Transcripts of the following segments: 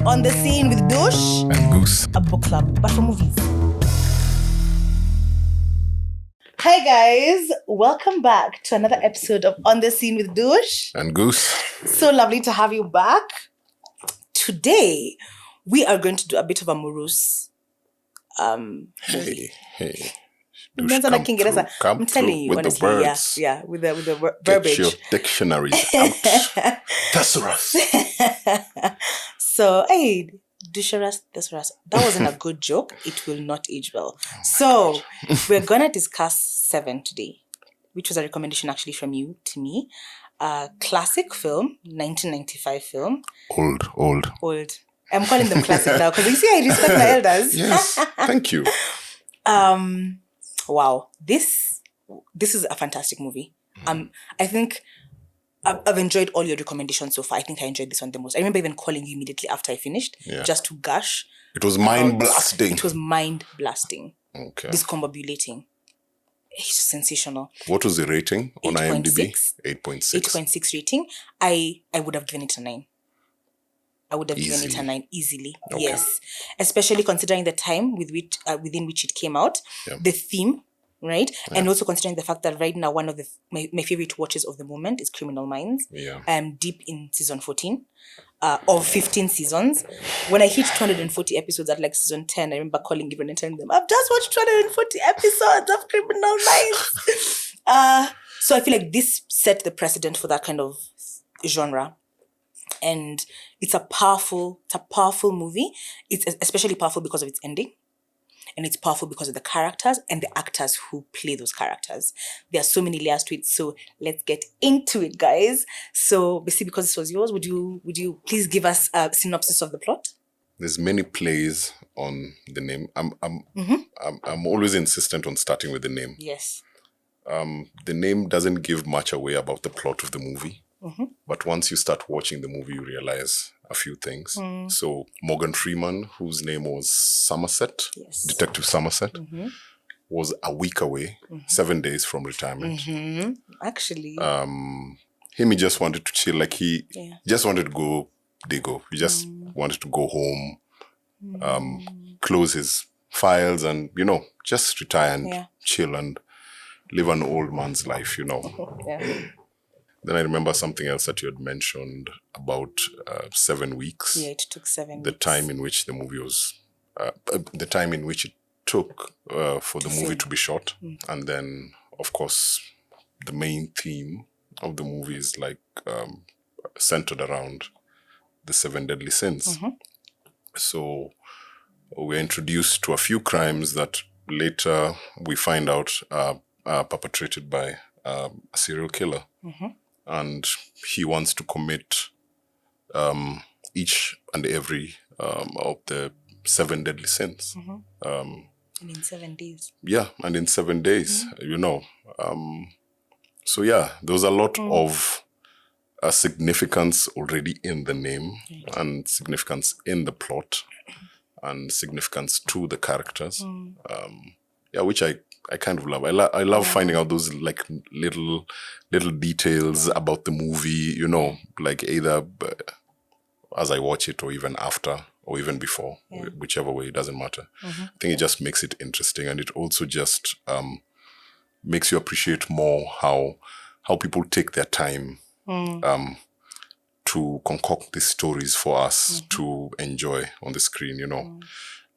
On the Scene with Dush and Guus. A book club, but for movies. Hi guys, welcome back to another episode of On the Scene with Dush and Guus. So lovely to have you back. Today, we are going to do a bit of a morose movie. Hey. I'm telling you, with honestly, the words. Yeah, with the Get verbiage. your dictionaries out. Thesaurus. So, hey, thesaurus. That wasn't a good joke. It will not age well. So, we're gonna discuss Seven today, which was a recommendation actually from you to me. Classic film, 1995 film. Old. I'm calling them classic now because you see I respect my elders. Yes, thank you. Wow, this is a fantastic movie. I think I've enjoyed all your recommendations so far. I think I enjoyed this one the most. I remember even calling you immediately after I finished, just to gush. It was mind blasting. Okay. Discombobulating. It's sensational. What was the rating on IMDb? 8.6. 8.6 rating. I would have given it a 9. I would have given it a 9 easily. Okay. Yes. Especially considering the time within which it came out, the theme, right? Yeah. And also considering the fact that right now one of my favorite watches of the moment is Criminal Minds. Yeah. I'm deep in season 14 of 15 seasons. When I hit 240 episodes at like season 10, I remember calling everyone and telling them, I've just watched 240 episodes of Criminal Minds. So I feel like this set the precedent for that kind of genre. And it's a powerful movie. It's especially powerful because of its ending. And it's powerful because of the characters and the actors who play those characters. There are so many layers to it. So let's get into it, guys. So basically, because this was yours, would you please give us a synopsis of the plot? There's many plays on the name. I'm always insistent on starting with the name. Yes. The name doesn't give much away about the plot of the movie. Mm-hmm. But once you start watching the movie, you realize a few things. So Morgan Freeman, whose name was Somerset, Detective Somerset, was a week away, 7 days from retirement. Actually. He just wanted to chill. Like he just wanted to go Digo. He just wanted to go home, close his files and, just retire and chill and live an old man's life, Yeah. Then I remember something else that you had mentioned about 7 weeks. Yeah, it took 7 weeks. The time in which the movie was, the time in which it took for the movie to be shot. And then, of course, the main theme of the movie is like centered around the 7 deadly sins. So we're introduced to a few crimes that later we find out are perpetrated by a serial killer. And he wants to commit each and every of the 7 deadly sins. And in 7 days. Yeah, and in 7 days, So yeah, there was a lot of significance already in the name and significance in the plot and significance to the characters. Which I kind of love. I love finding out those like little details about the movie, like either as I watch it or even after or even before, whichever way, it doesn't matter. I think it just makes it interesting, and it also just makes you appreciate more how people take their time to concoct these stories for us to enjoy on the screen,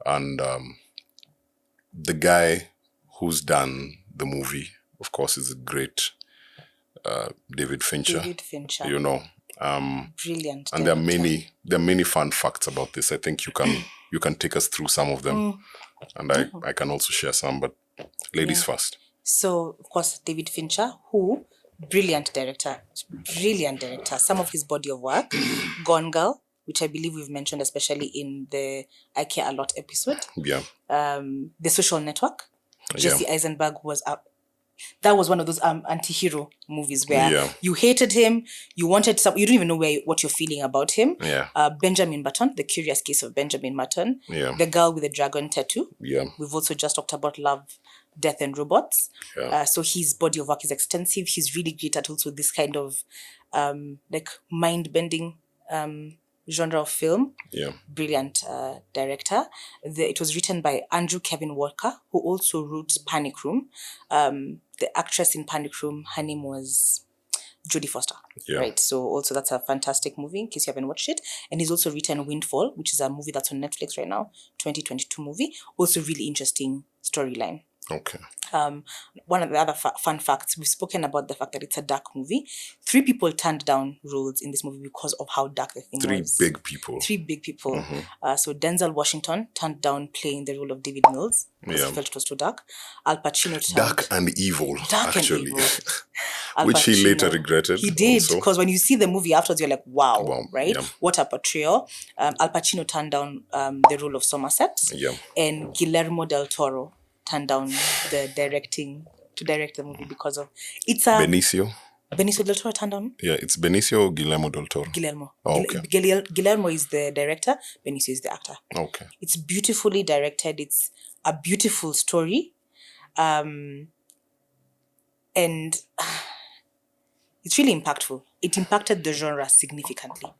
And the guy who's done the movie, of course, is a great David Fincher. Brilliant. And there are many fun facts about this. I think you can take us through some of them, and I can also share some. But ladies first. So of course, David Fincher, who brilliant director. Some of his body of work, Gone Girl, which I believe we've mentioned, especially in the I Care a Lot episode. Yeah. The Social Network. Jesse Eisenberg was up. That was one of those anti-hero movies where you hated him, you wanted you don't even know what you're feeling about him. Yeah. Benjamin Button, The Curious Case of Benjamin Button. Yeah. The Girl with the Dragon Tattoo. Yeah. We've also just talked about Love, Death and Robots. Yeah. So his body of work is extensive. He's really great at also this kind of like mind-bending genre of film. Yeah. Brilliant director. It was written by Andrew Kevin Walker, who also wrote Panic Room. The actress in Panic Room, her name was Jodie Foster. Yeah. Right. So also that's a fantastic movie in case you haven't watched it. And he's also written Windfall, which is a movie that's on Netflix right now, 2022 movie. Also really interesting storyline. Okay. One of the other fun facts, we've spoken about the fact that it's a dark movie. 3 people turned down roles in this movie because of how dark the thing was. 3 big people. 3 big people. Mm-hmm. So Denzel Washington turned down playing the role of David Mills because he felt it was too dark. Al Pacino turned... Dark and evil, actually. Which he later regretted. He did, because when you see the movie afterwards, you're like, wow, right? Yeah. What a portrayal. Al Pacino turned down the role of Somerset. Yeah. And Guillermo del Toro turned down to direct the movie because of Benicio del Toro turned down. Yeah, it's Benicio or Guillermo del Toro. Guillermo. Oh, okay. Guillermo is the director. Benicio is the actor. Okay. It's beautifully directed. It's a beautiful story, and it's really impactful. It impacted the genre significantly.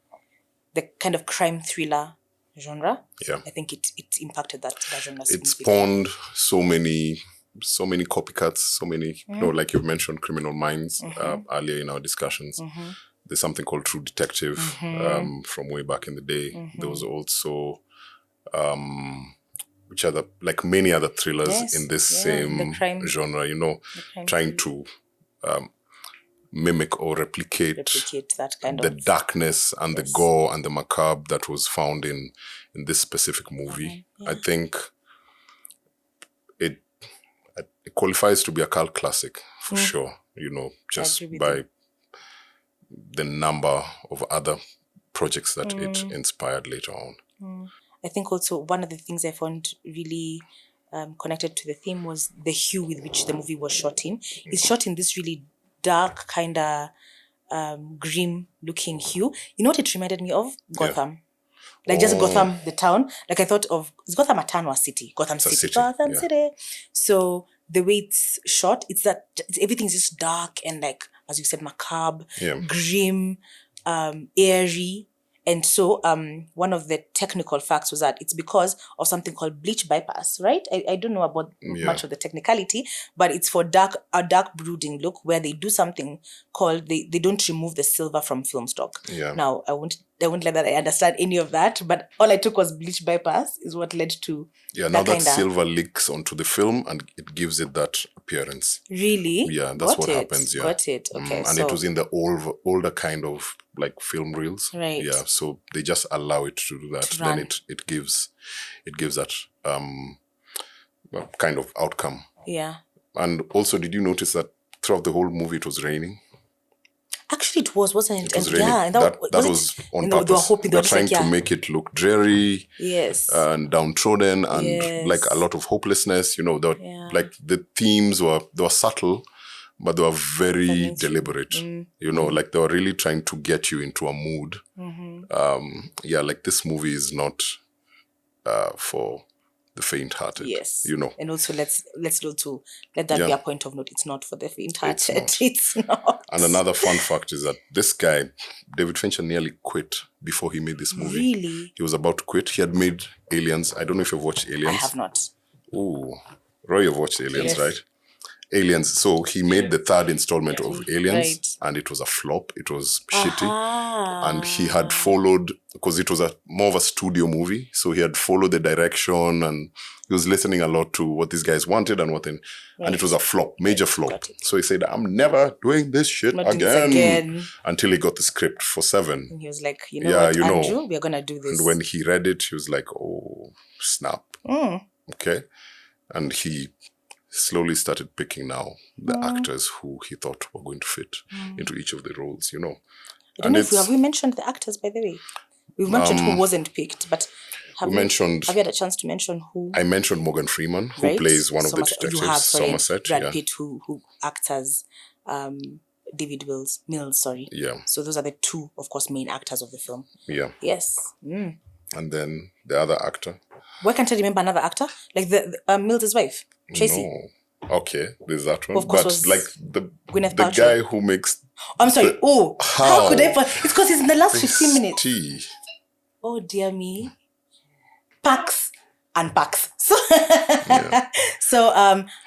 The kind of crime thriller genre. Yeah. I think it impacted that genre significantly. It spawned so many copycats, so many, like you've mentioned, Criminal Minds earlier in our discussions. There's something called True Detective from way back in the day. There was also, which other, like many other thrillers in this same genre, trying to mimic or replicate that kind the darkness and the gore and the macabre that was found in this specific movie. I think it qualifies to be a cult classic for sure, just by the number of other projects that it inspired later on. I think also one of the things I found really connected to the theme was the hue with which the movie was shot in. It's shot in this really dark, kind of grim looking hue. You know what it reminded me of? Gotham. Like just Gotham, the town. Like I thought of, is Gotham a town or a city? Gotham City. Gotham City. So the way it's shot, everything's just dark and like, as you said, macabre, grim, airy. And so one of the technical facts was that it's because of something called bleach bypass, right? I don't know about much of the technicality, but it's for a dark brooding look where they do something called, they don't remove the silver from film stock. Yeah. Now, I won't let that I understand any of that, but all I took was bleach bypass is what led to now that silver leaks onto the film and it gives it that appearance. Really? Yeah, that's what happens. Yeah. Got it. Okay. And it was in the older kind of like film reels. Right. Yeah. So they just allow it to do that. Then it gives that kind of outcome. Yeah. And also, did you notice that throughout the whole movie it was raining? Actually, it wasn't it? It was raining. Yeah, and that was on purpose. They were hoping, they're trying to make it look dreary, and downtrodden, and like a lot of hopelessness. Like the themes were subtle, but they were very deliberate. Like they were really trying to get you into a mood. Like this movie is not for the faint-hearted. Yes. And also let's also let that be a point of note. It's not for the faint-hearted. It's not. And another fun fact is that this guy, David Fincher, nearly quit before he made this movie. Really? He was about to quit. He had made Aliens. I don't know if you've watched Aliens. I have not. Ooh. Roy, you've watched Aliens, right? Aliens. So he made the third installment of Aliens, and it was a flop. It was shitty. And he had followed, because it was more of a studio movie, so he had followed the direction and he was listening a lot to what these guys wanted and and it was a flop, major flop. So he said, I'm never doing this shit again. Until he got the script for 7. And he was like, Andrew, we're going to do this. And when he read it, he was like, oh, snap. Okay. And he slowly started picking now the actors who he thought were going to fit into each of the roles, I don't know have we mentioned the actors, by the way? We've mentioned who wasn't picked, but have you had a chance to mention who? I mentioned Morgan Freeman, who plays one of the detectives, Somerset. Brad Pitt, who acts as David Mills. Yeah. So those are the 2, of course, main actors of the film. Yeah. Yes. And then the other actor. Why can't I remember another actor? Like the Mills' wife, Tracy. No. Okay, there's that one. Of course, but like the Gwyneth guy who makes... I'm sorry. How could I... It's because he's in the last 15 minutes. Oh dear me. Packs and packs. So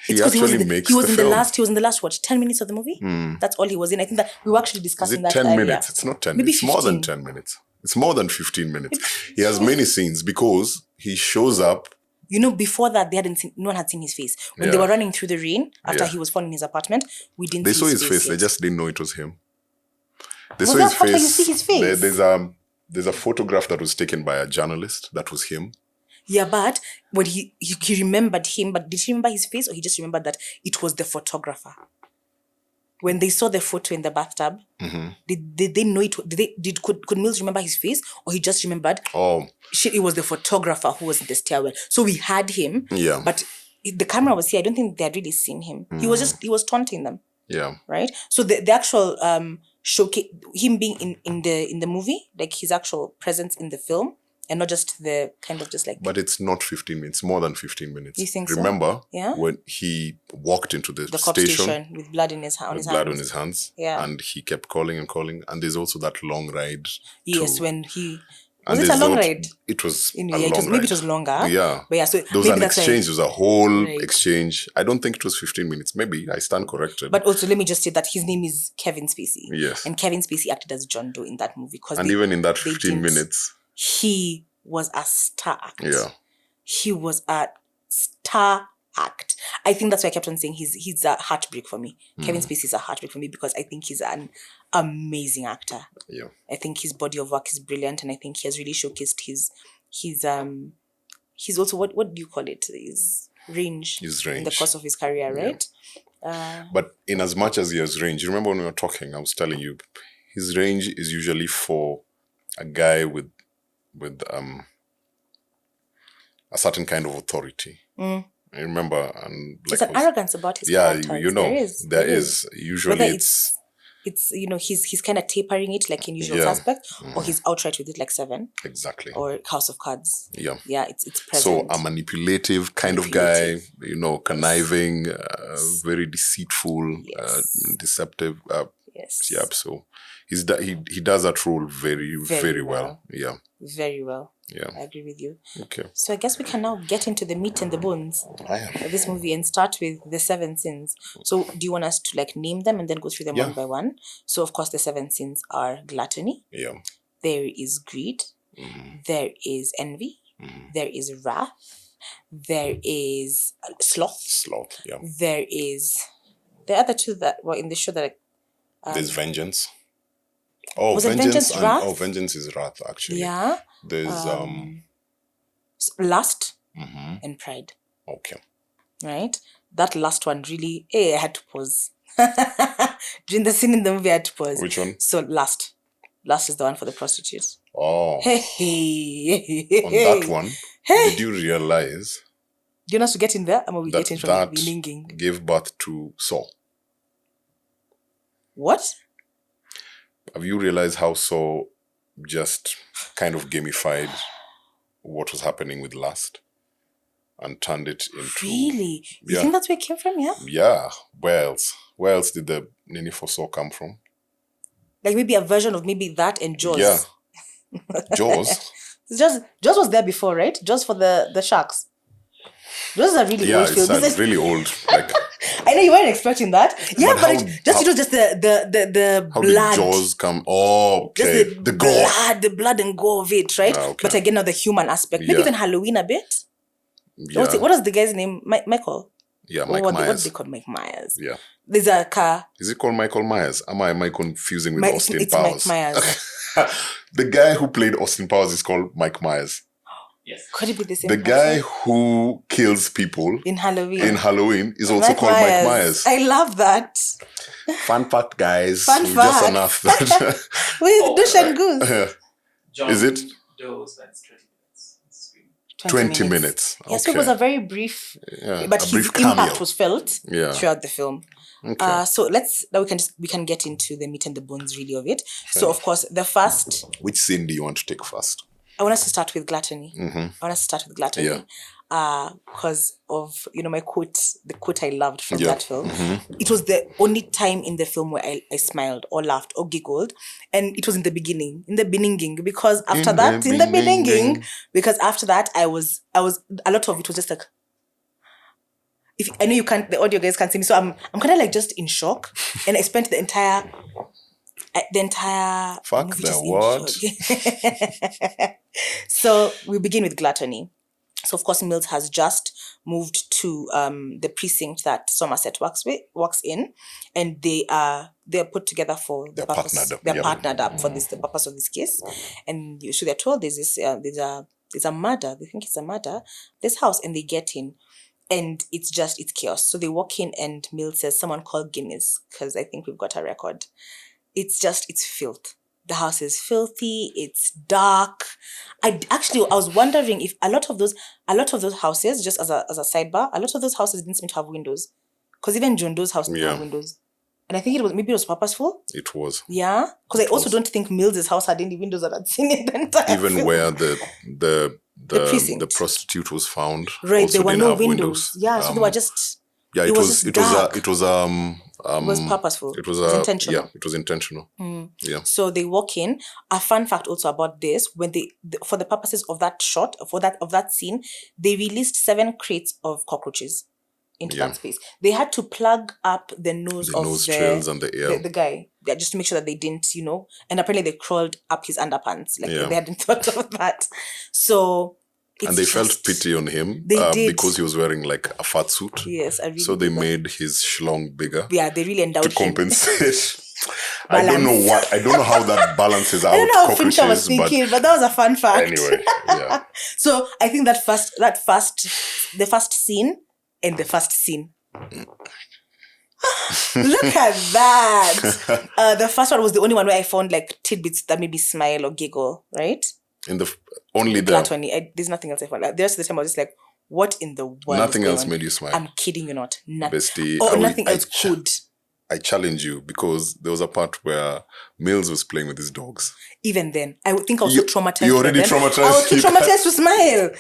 He it's because actually makes he was the in film. the last what, 10 minutes of the movie? That's all he was in. I think that we were actually Is discussing it that 10 earlier. minutes? It's not 10 Maybe minutes. It's more than 15. 10 minutes. It's more than 15 minutes. He has many scenes because he shows up. You know, before that, no one had seen his face. When they were running through the rain after he was found in his apartment, we didn't They see saw his his face. yet. They just didn't know it was him. They Was saw that his part where you face. see his face? There's a photograph that was taken by a journalist. That was him. Yeah, but when he remembered him, but did he remember his face, or he just remembered that it was the photographer? When they saw the photo in the bathtub, did they know it? Could Mills remember his face, or he just remembered? Oh, It was the photographer who was in the stairwell. So we had him. Yeah. But the camera was here. I don't think they had really seen him. He was taunting them. yeah. Right. So the actual showcase, him being in the movie, like his actual presence in the film, and not just the kind of just like. But it's not 15 minutes, more than 15 minutes. You think so? Remember Yeah. when he walked into the cop station with blood in his with hands. blood on his hands, Yeah. and he kept calling and calling. And there's also that long ride. Yes, when he. And Was it a long ride? It was a Yeah, long maybe ride. it was longer. Yeah. But yeah, so there was maybe an that's exchange. There was a whole Right. exchange. I don't think it was 15 minutes. Maybe I stand corrected. But also, let me just say that his name is Kevin Spacey. Yes. And Kevin Spacey acted as John Doe in that movie. And even in that 15 minutes, he was a star act. Yeah. He was a star act. I think that's why I kept on saying he's a heartbreak for me. Kevin Spacey is a heartbreak for me because I think he's an amazing actor. Yeah. I think his body of work is brilliant, and I think he has really showcased his also what do you call it? His range. His in the range. course of his career, right? But in as much as he has range, you remember when we were talking, I was telling you, his range is usually for a guy with a certain kind of authority. I remember, and There's an arrogance about his characters. you know, there is. Usually Whether it's he's kind of tapering it like in Usual Suspect, or he's outright with it like Seven. Exactly. Or House of Cards. Yeah. Yeah, it's present. So a manipulative kind of guy, conniving, very deceitful, deceptive. Yes. Yeah. So he does that role very, very well. Yeah. Very well. Yeah. I agree with you. Okay. So I guess we can now get into the meat and the bones of this movie and start with the 7 sins. So do you want us to like name them and then go through them one by one? So of course the 7 sins are gluttony. Yeah. There is greed. There is envy. There is wrath. There is sloth. Sloth. Yeah. There is the other two that were in the show that There's vengeance. Oh, was it vengeance, wrath? Oh, vengeance is wrath, actually. Yeah. There's lust and pride. Okay. Right? That last one really, I had to pause. During the scene in the movie, I had to pause. Which one? So lust. Lust is the one for the prostitutes. Oh. Hey. On that one, did you realize Do you want us to get in there? Or we that get in from the that beginning? gave birth to Saul? What? Have you realized how Saul just kind of gamified what was happening with lust and turned it into... Really? You Yeah. think that's where it came from, yeah? Yeah. Where else? Where else did the Nini for Saul come from? Like maybe a version of maybe that and Jaws. Yeah. Jaws? Jaws was there before, right? Jaws for the sharks. Jaws is a really Yeah, old film. it's really old. Like, I know you weren't expecting that. Yeah, But but how- it was just the how blood. did Jaws come? Oh, okay. Just The gore. the blood and gore of it, right? Ah, okay. But again, now the human aspect. Maybe Yeah. even Halloween a bit. Yeah. What was the guy's name? Michael? Yeah, Or Mike what Myers. they called Mike Myers. Yeah. There's a car. Is it called Michael Myers? Am I confusing with Austin it's Powers? Mike Myers. The guy who played Austin Powers is called Mike Myers. Yes. Could it be the same The person? guy who kills people in Halloween. is also called Mike Myers. I love that. Fun fact, guys. Fun we just fact. announced that. With Dush and Guus. John Is it? Doe spends 20 minutes on screen. 20 minutes. Yes, so it Okay. was a very brief, Yeah, but a his brief impact cameo. was felt Yeah. throughout the film. Okay. So now we can get into the meat and the bones really of it. So of course the first, Which scene do you want to take first? I want us to start with gluttony. Mm-hmm. I want us to start with gluttony. Yeah. because of my quote, the quote I loved from Yeah. that film. It was the only time in the film where I smiled or laughed or giggled, and it was in the beginning, because after because after that I was a lot of it was just like, if I know you can't, the audio guys can't see me, so I'm kind of like just in shock, and I spent the entire Fuck movie the just what? in shock. So we begin with gluttony. So of course Mills has just moved to the precinct that Somerset works in, and they're put together for the They're purpose. partnered up, They're yeah. partnered up for the purpose of this case, and so they're told there's a murder. They think it's a murder. This house, and they get in. And it's chaos. So they walk in and Mills says, someone call Guinness, because I think we've got a record. It's filth. The house is filthy. It's dark. I was wondering if a lot of those houses, just as a sidebar, a lot of those houses didn't seem to have windows, because even John Doe's house didn't have windows, and I think maybe it was purposeful. It was. Yeah, because I also don't think Mills's house had any windows that I'd seen in the entire Even film. where the precinct. prostitute was found. Right, also there were didn't no have windows. Yeah, so they were just. Yeah, it was dark. it was purposeful. It was intentional. Yeah, it was intentional. Yeah. So they walk in. A fun fact also about this: when for the purposes of that shot, of that scene, they released 7 crates of cockroaches into that space. They had to plug up the nose trails and the air. The guy, just to make sure that they didn't, and apparently they crawled up his underpants. Like they hadn't thought of that. So. And they felt pity on him because he was wearing like a fat suit. Yes, I really so they made his schlong bigger. Yeah, they really endowed to compensate. I don't know how that balances out. I don't know how Fincher was thinking, but that was a fun fact. Anyway, yeah. So I think the first scene and the first scene. Look at that. The first one was the only one where I found like tidbits that made me smile or giggle, right? In the only the gluttony. There's nothing else I found. Like, the rest of the time I was just like, what in the world? Nothing else made you smile. I'm kidding you not. Bestie, nothing else could. I challenge you, because there was a part where Mills was playing with his dogs. Even then, I would think I was so traumatized. You already traumatized. I was too traumatized to smile.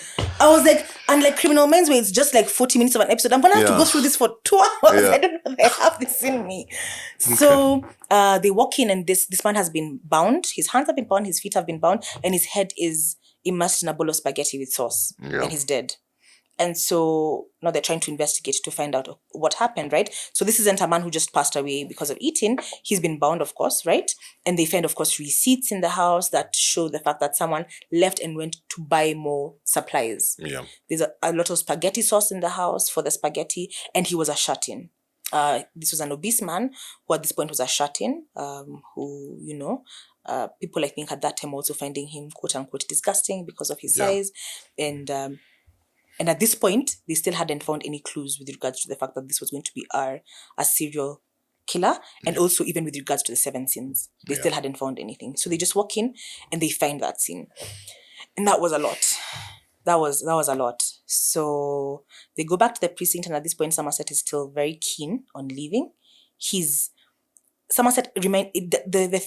I was like, and like Criminal Minds, where it's just like 40 minutes of an episode, I'm gonna have to go through this for 2 hours. I don't know if I have this in me. So they walk in, and this man has been bound. His hands have been bound, his feet have been bound, and his head is immersed in a bowl of spaghetti with sauce, and he's dead. And so now they're trying to investigate to find out what happened, right? So this isn't a man who just passed away because of eating. He's been bound, of course, right? And they find, of course, receipts in the house that show the fact that someone left and went to buy more supplies. Yeah. There's a lot of spaghetti sauce in the house for the spaghetti, and he was a shut-in. This was an obese man who at this point was a shut-in, who, people I think at that time also finding him quote-unquote disgusting because of his size. And at this point, they still hadn't found any clues with regards to the fact that this was going to be a serial killer. And also even with regards to the 7 sins, they still hadn't found anything. So they just walk in and they find that scene. And that was a lot. That was a lot. So they go back to the precinct, and at this point, Somerset is still very keen on leaving. The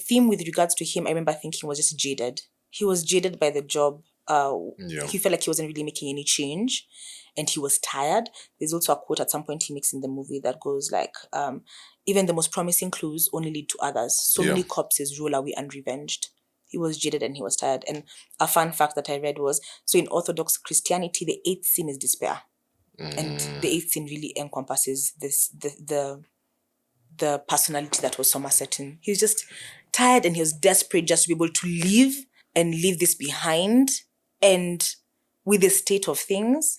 theme with regards to him, I remember thinking, was just jaded. He was jaded by the job. He felt like he wasn't really making any change, and he was tired. There's also a quote at some point he makes in the movie that goes like, even the most promising clues only lead to others. So many corpses roll away unrevenged. He was jaded and he was tired. And a fun fact that I read was, so in Orthodox Christianity, the 8th sin is despair. And the 8th sin really encompasses the personality that was Somerset in. He was just tired and he was desperate just to be able to leave this behind, and with the state of things.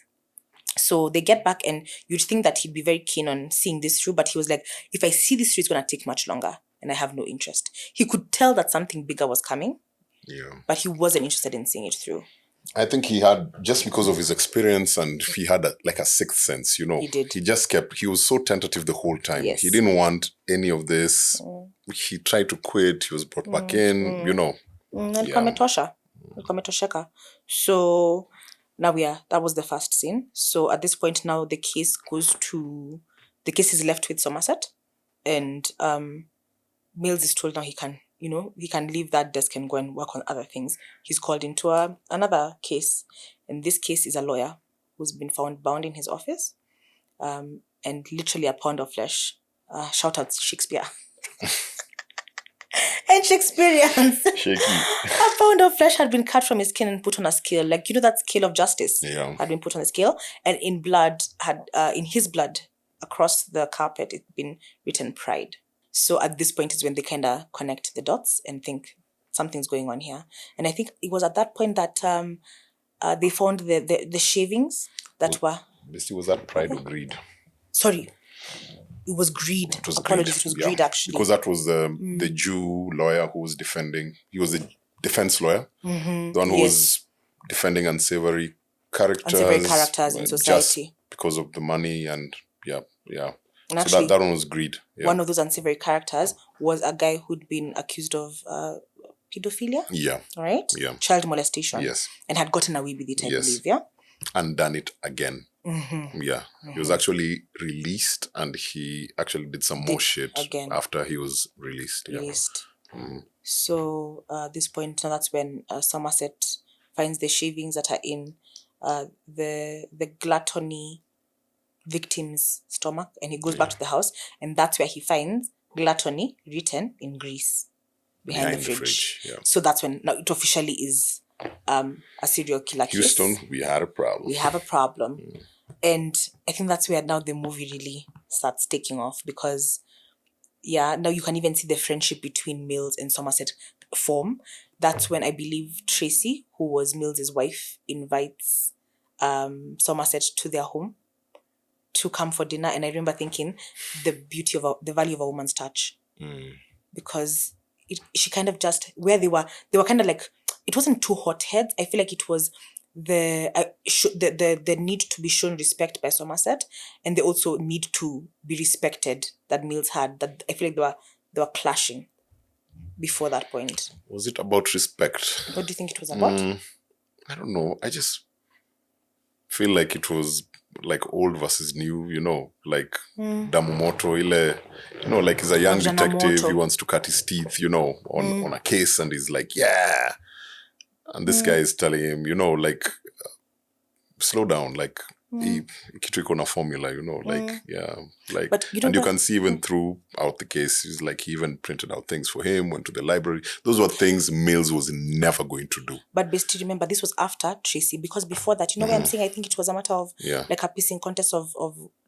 So they get back, and you'd think that he'd be very keen on seeing this through, but he was like, if I see this through, it's going to take much longer, and I have no interest. He could tell that something bigger was coming, but he wasn't interested in seeing it through. I think he had, just because of his experience, and he had a sixth sense, He did. He was so tentative the whole time. Yes. He didn't want any of this. He tried to quit. He was brought back in, Kametosheka. So now that was the first scene. So at this point now the case is left with Somerset, and Mills is told now he can leave that desk and go and work on other things. He's called into another case, and this case is a lawyer who's been found bound in his office, and literally a pound of flesh. Shout out Shakespeare. And Shakespeareans. Shaky. A pound of flesh had been cut from his skin and put on a scale. Like, you know, that scale of justice had been put on a scale. And in his blood, across the carpet, it'd been written pride. So at this point is when they kind of connect the dots and think something's going on here. And I think it was at that point that they found the shavings that were... Basically, was that pride or greed? Sorry. It was greed. It was Apologies, greed. it was greed, actually. Because that was the Jew lawyer who was defending. He was the defense lawyer. The one who was defending unsavory characters. Unsavory characters in society. Just because of the money and And And so actually, that one was greed. Yeah. one of those unsavory characters was a guy who'd been accused of pedophilia. Yeah. Right? Yeah. Child molestation. Yes. And had gotten away with it, I Yes. believe, yeah? And done it again. Yeah. He was actually released and he actually did some more shit again. after he was released. Yeah. Released. So at this point, now that's when Somerset finds the shavings that are in the gluttony victim's stomach, and he goes back to the house, and that's where he finds gluttony written in grease behind the fridge. Yeah. So that's when now it officially is a serial killer case. Houston, we had a problem. We have a problem. And I think that's where now the movie really starts taking off, because now you can even see the friendship between Mills and Somerset form. That's when I believe Tracy, who was Mills's wife, invites Somerset to their home to come for dinner. And I remember thinking the value of a woman's touch, because she kind of just, where they were kind of like, it wasn't two hotheads. I feel like it was the need to be shown respect by Somerset, and they also need to be respected that Mills had. That I feel like they were clashing before that point. Was it about respect? What do you think it was about? I don't know. I just feel like it was like old versus new, like Damumoto, like he's a young detective, he wants to cut his teeth, on a case, and he's like, yeah. And this guy is telling him, like, slow down, like, kitu iko na formula, but and you can see even throughout the case, he's like, he even printed out things for him, went to the library. Those were things Mills was never going to do. But basically, remember, this was after Tracy, because before that, what I'm saying? I think it was a matter of like a pissing contest of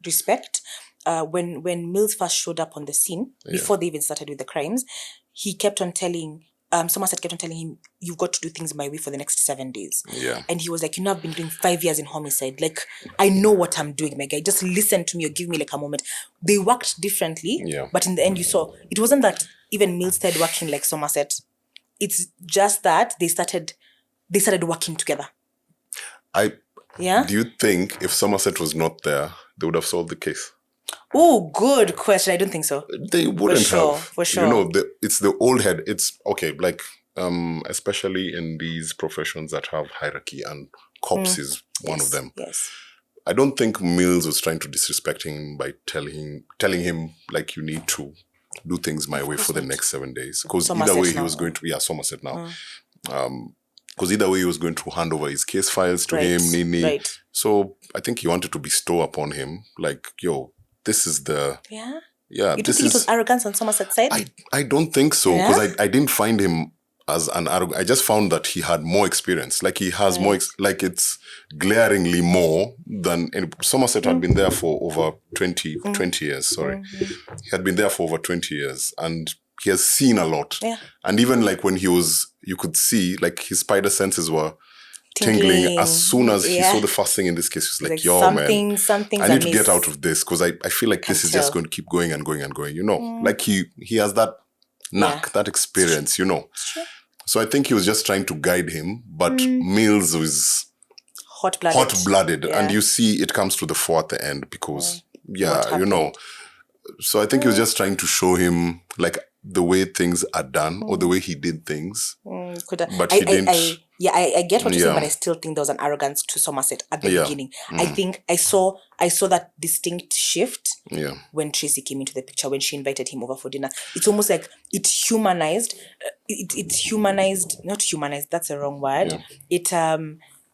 respect. When Mills first showed up on the scene, before they even started with the crimes, he kept on telling Somerset kept on telling him, you've got to do things my way for the next 7 days. Yeah. And he was like, I've been doing 5 years in homicide. Like, I know what I'm doing, my guy. Just listen to me or give me like a moment. They worked differently. Yeah. But in the end, you saw, it wasn't that even Mills started working like Somerset. It's just that they started working together. Do you think if Somerset was not there, they would have solved the case? Oh, good question. I don't think so. They wouldn't have. For sure. It's the old head. It's okay, like especially in these professions that have hierarchy, and cops is one of them. Yes. I don't think Mills was trying to disrespect him by telling him like, you need to do things my way for the next 7 days. Because either way he was going to Somerset now. Because either way he was going to hand over his case files to him, Nini. Right. So I think he wanted to bestow upon him, like, yo, this is the... Yeah? Yeah. You don't think it was arrogance on Somerset's side? I don't think so, because I didn't find him as an arrogant. I just found that he had more experience. Like, he has more... like, it's glaringly more than... Somerset had been there for over 20 years, sorry. He had been there for over 20 years, and he has seen a lot. Yeah. And even, like, when he was... You could see, like, his spider senses were... tingling as soon as he saw the first thing in this case. He was like, yo, man, I need to get out of this, because I feel like this is just going to keep going and going and going, Like he has that knack, that experience, Sure. So I think he was just trying to guide him, but Mills was hot-blooded. And you see it comes to the fore at the end, because, So I think he was just trying to show him, like, the way things are done, or the way he did things. But he didn't... I get what you're saying, but I still think there was an arrogance to Somerset at the beginning. I think I saw that distinct shift when Tracy came into the picture, when she invited him over for dinner. It's almost like it humanized, not humanized, that's the wrong word.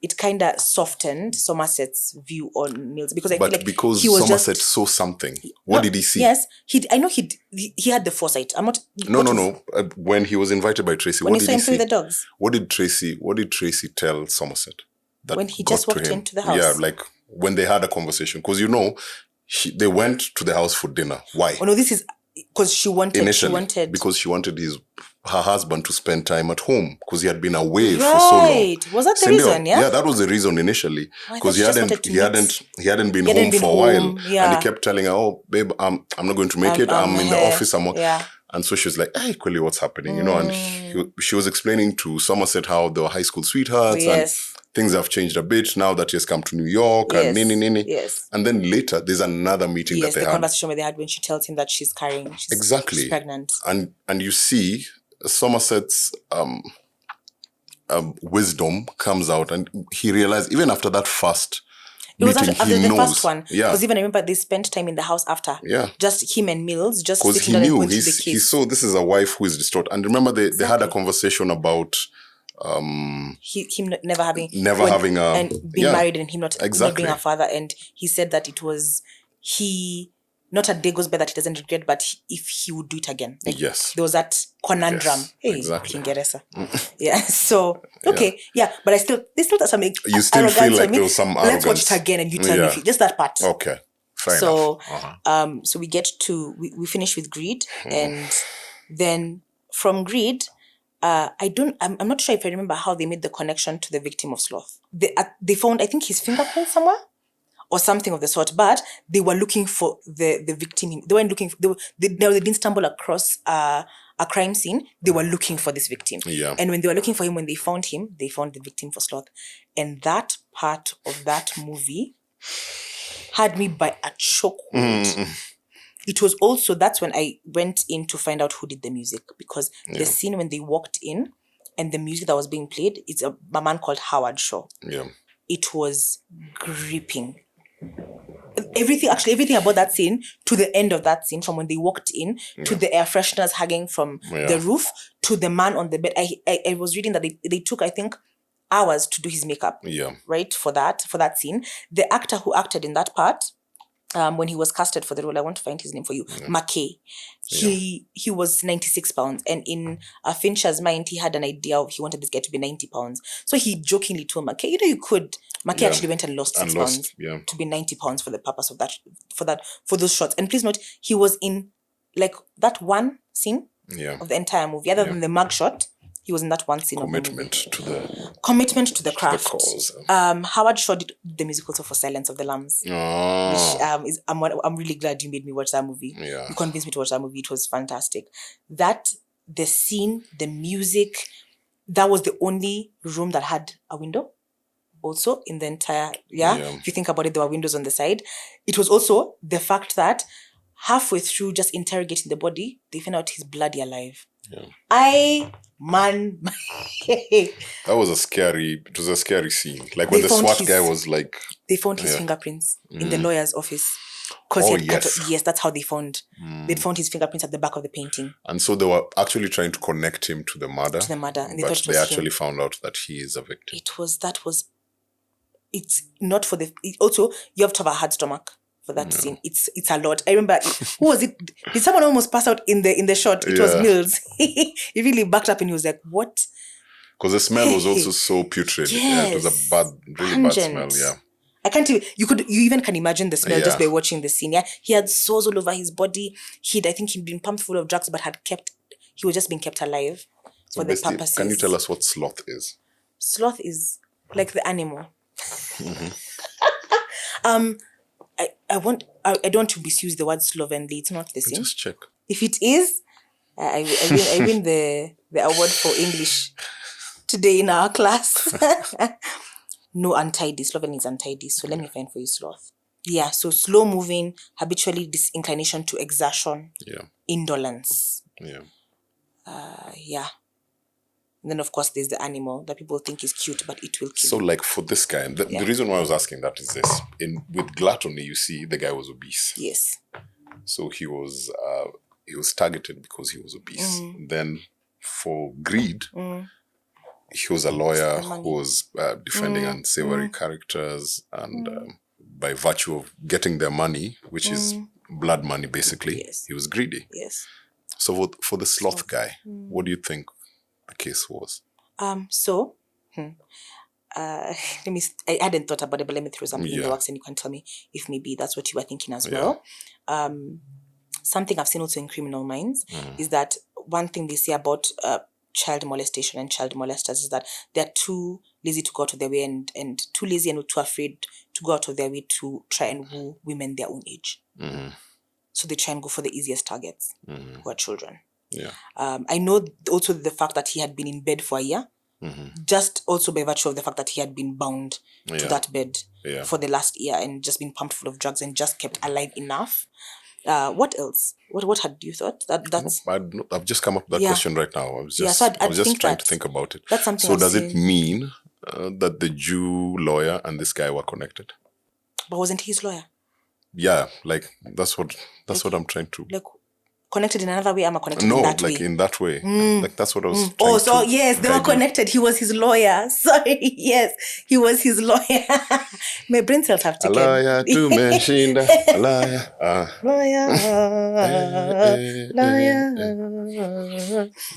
it kind of softened Somerset's view on Mills because I feel But like because he was Somerset just saw something, what did he see? Yes, I know he had the foresight. I'm not. No. When he was invited by Tracy, When what he did saw he him play see? with the dogs. What did Tracy tell Somerset? That When he got just to walked him? into the house. Yeah, like when they had a conversation. Because they went to the house for dinner. Why? Oh no, this is because she wanted. Initially, because she wanted her husband to spend time at home because he had been away for so long. Right. Was that the reason? Yeah. Yeah, that was the reason initially. Oh, I thought Because she just wanted to he hadn't been He hadn't home been for a while, home, and yeah. he kept telling her, "Oh, babe, I'm not going to make it. I'm in the here." office. Yeah. And so she was like, "Hey, Kweli, what's happening?" And she was explaining to Somerset how they were high school sweethearts Yes. and things have changed a bit now that he has come to New York and nini. Yes. And then later, there's another meeting that they had. The conversation where they had when she tells him that she's carrying. Exactly. She's pregnant. And you see Somerset's wisdom comes out, and he realized even after that first meeting, after he the knows. first one. Yeah. Because even I remember they spent time in the house after. Yeah. Just him and Mills, just Because sitting he down and knew going through the case. he saw this is a wife who is distraught. And remember they had a conversation about him never having and being married and him not exactly. being a father, and he said that it was not a day goes by that he doesn't regret, but if he would do it again. Like, yes. there was that conundrum. Yes, hey, exactly. Kingeresa. Yeah. So okay, yeah, but they still got some. You still feel like there was some arrogance. Let's watch it again, and you tell me if just that part. Okay. Fair enough. So we get to we finish with Greed, and then from Greed, I'm not sure if I remember how they made the connection to the victim of sloth. They found, I think, his fingerprint somewhere or something of the sort, but they were looking for the victim. They weren't looking. They didn't stumble across a crime scene. They were looking for this victim. Yeah. And when they were looking for him, when they found him, they found the victim for sloth. And that part of that movie had me by a chokehold. It was also, that's when I went in to find out who did the music, because the scene when they walked in and the music that was being played, it's a man called Howard Shaw. Yeah. It was gripping. Everything about that scene to the end of that scene, from when they walked in to the air fresheners hanging from the roof to the man on the bed. I was reading that they took, I think, hours to do his makeup. Yeah. Right, for that scene. The actor who acted in that part, when he was casted for the role, I want to find his name for you, McKay. He was 96 pounds, and in Fincher's mind, he had an idea of he wanted this guy to be 90 pounds. So he jokingly told McKay, McKay actually went and lost 6 pounds to be 90 pounds for the purpose of for those shots. And please note, he was in like that one scene of the entire movie, other than the mug shot. He was in that one scene. Commitment to the craft. To the cause. Howard Shaw did the music also for Silence of the Lambs. Which I'm really glad you made me watch that movie. Yeah. You convinced me to watch that movie. It was fantastic. The scene, the music, that was the only room that had a window. Also in the entire if you think about it, there were windows on the side. It was also the fact that halfway through just interrogating the body, they found out he's bloody alive. Yeah. That was a scary scene. Like when the SWAT guy was like, they found his fingerprints in the lawyer's office. Because that's how they found. They'd found his fingerprints at the back of the painting. And so they were actually trying to connect him to the murder. And but they actually found out that he is a victim. It's not for also, you have to have a hard stomach for that scene. It's a lot. I remember, who was it? Did someone almost pass out in the shot? It was Mills. He really backed up and he was like, what? Because the smell was also so putrid. Yes. Yeah, it was a really bad smell, yeah. I can't even, you even can imagine the smell just by watching the scene. Yeah, he had sores all over his body. I think he'd been pumped full of drugs, but he was just being kept alive for the purposes. Can you tell us what sloth is? Sloth is like the animal. I don't want to misuse the word slovenly. It's not the same. Just check. If it is, I win the award for English today in our class. No, untidy. Slovenly is untidy. So let me find for you sloth. Yeah, so slow moving, habitually disinclination to exertion. Yeah. Indolence. Yeah. Yeah. And then, of course, there's the animal that people think is cute, but it will kill. So, like, for this guy, the reason why I was asking that is this. With gluttony, you see, the guy was obese. Yes. So he was targeted because he was obese. Then for greed, he was a lawyer The money. who was defending unsavory characters, and by virtue of getting their money, which is blood money basically, Yes. he was greedy. Yes. So for the sloth guy, what do you think the case was? So, let me. I hadn't thought about it, but let me throw something in the Yeah. works, and you can tell me if maybe that's what you were thinking as Yeah. well. Something I've seen also in Criminal Minds is that one thing they say about child molestation and child molesters is that they're too lazy to go out of their way and too lazy and too afraid to go out of their way to try and woo women their own age. So they try and go for the easiest targets, who are children. Yeah. I know also the fact that he had been in bed for a year, just also by virtue of the fact that he had been bound to Yeah. that bed Yeah. for the last year and just been pumped full of drugs and just kept alive enough. What else? What had you thought? That's I've just come up with that Yeah. question right now. I was just, so I'd I was just think trying to that think about it. that's something So I've does it seen. mean that the Jew lawyer and this guy were connected? But wasn't he his lawyer? Yeah, like that's what I'm trying to. Like connected in another way? Am I connected in No, that like way? in that way. Like that's what I was. Oh, trying so to yes, they were guide you. connected. He was his lawyer. Sorry, yes, he was his lawyer. My brain cells have A taken. liar to mention a liar. Lawyer.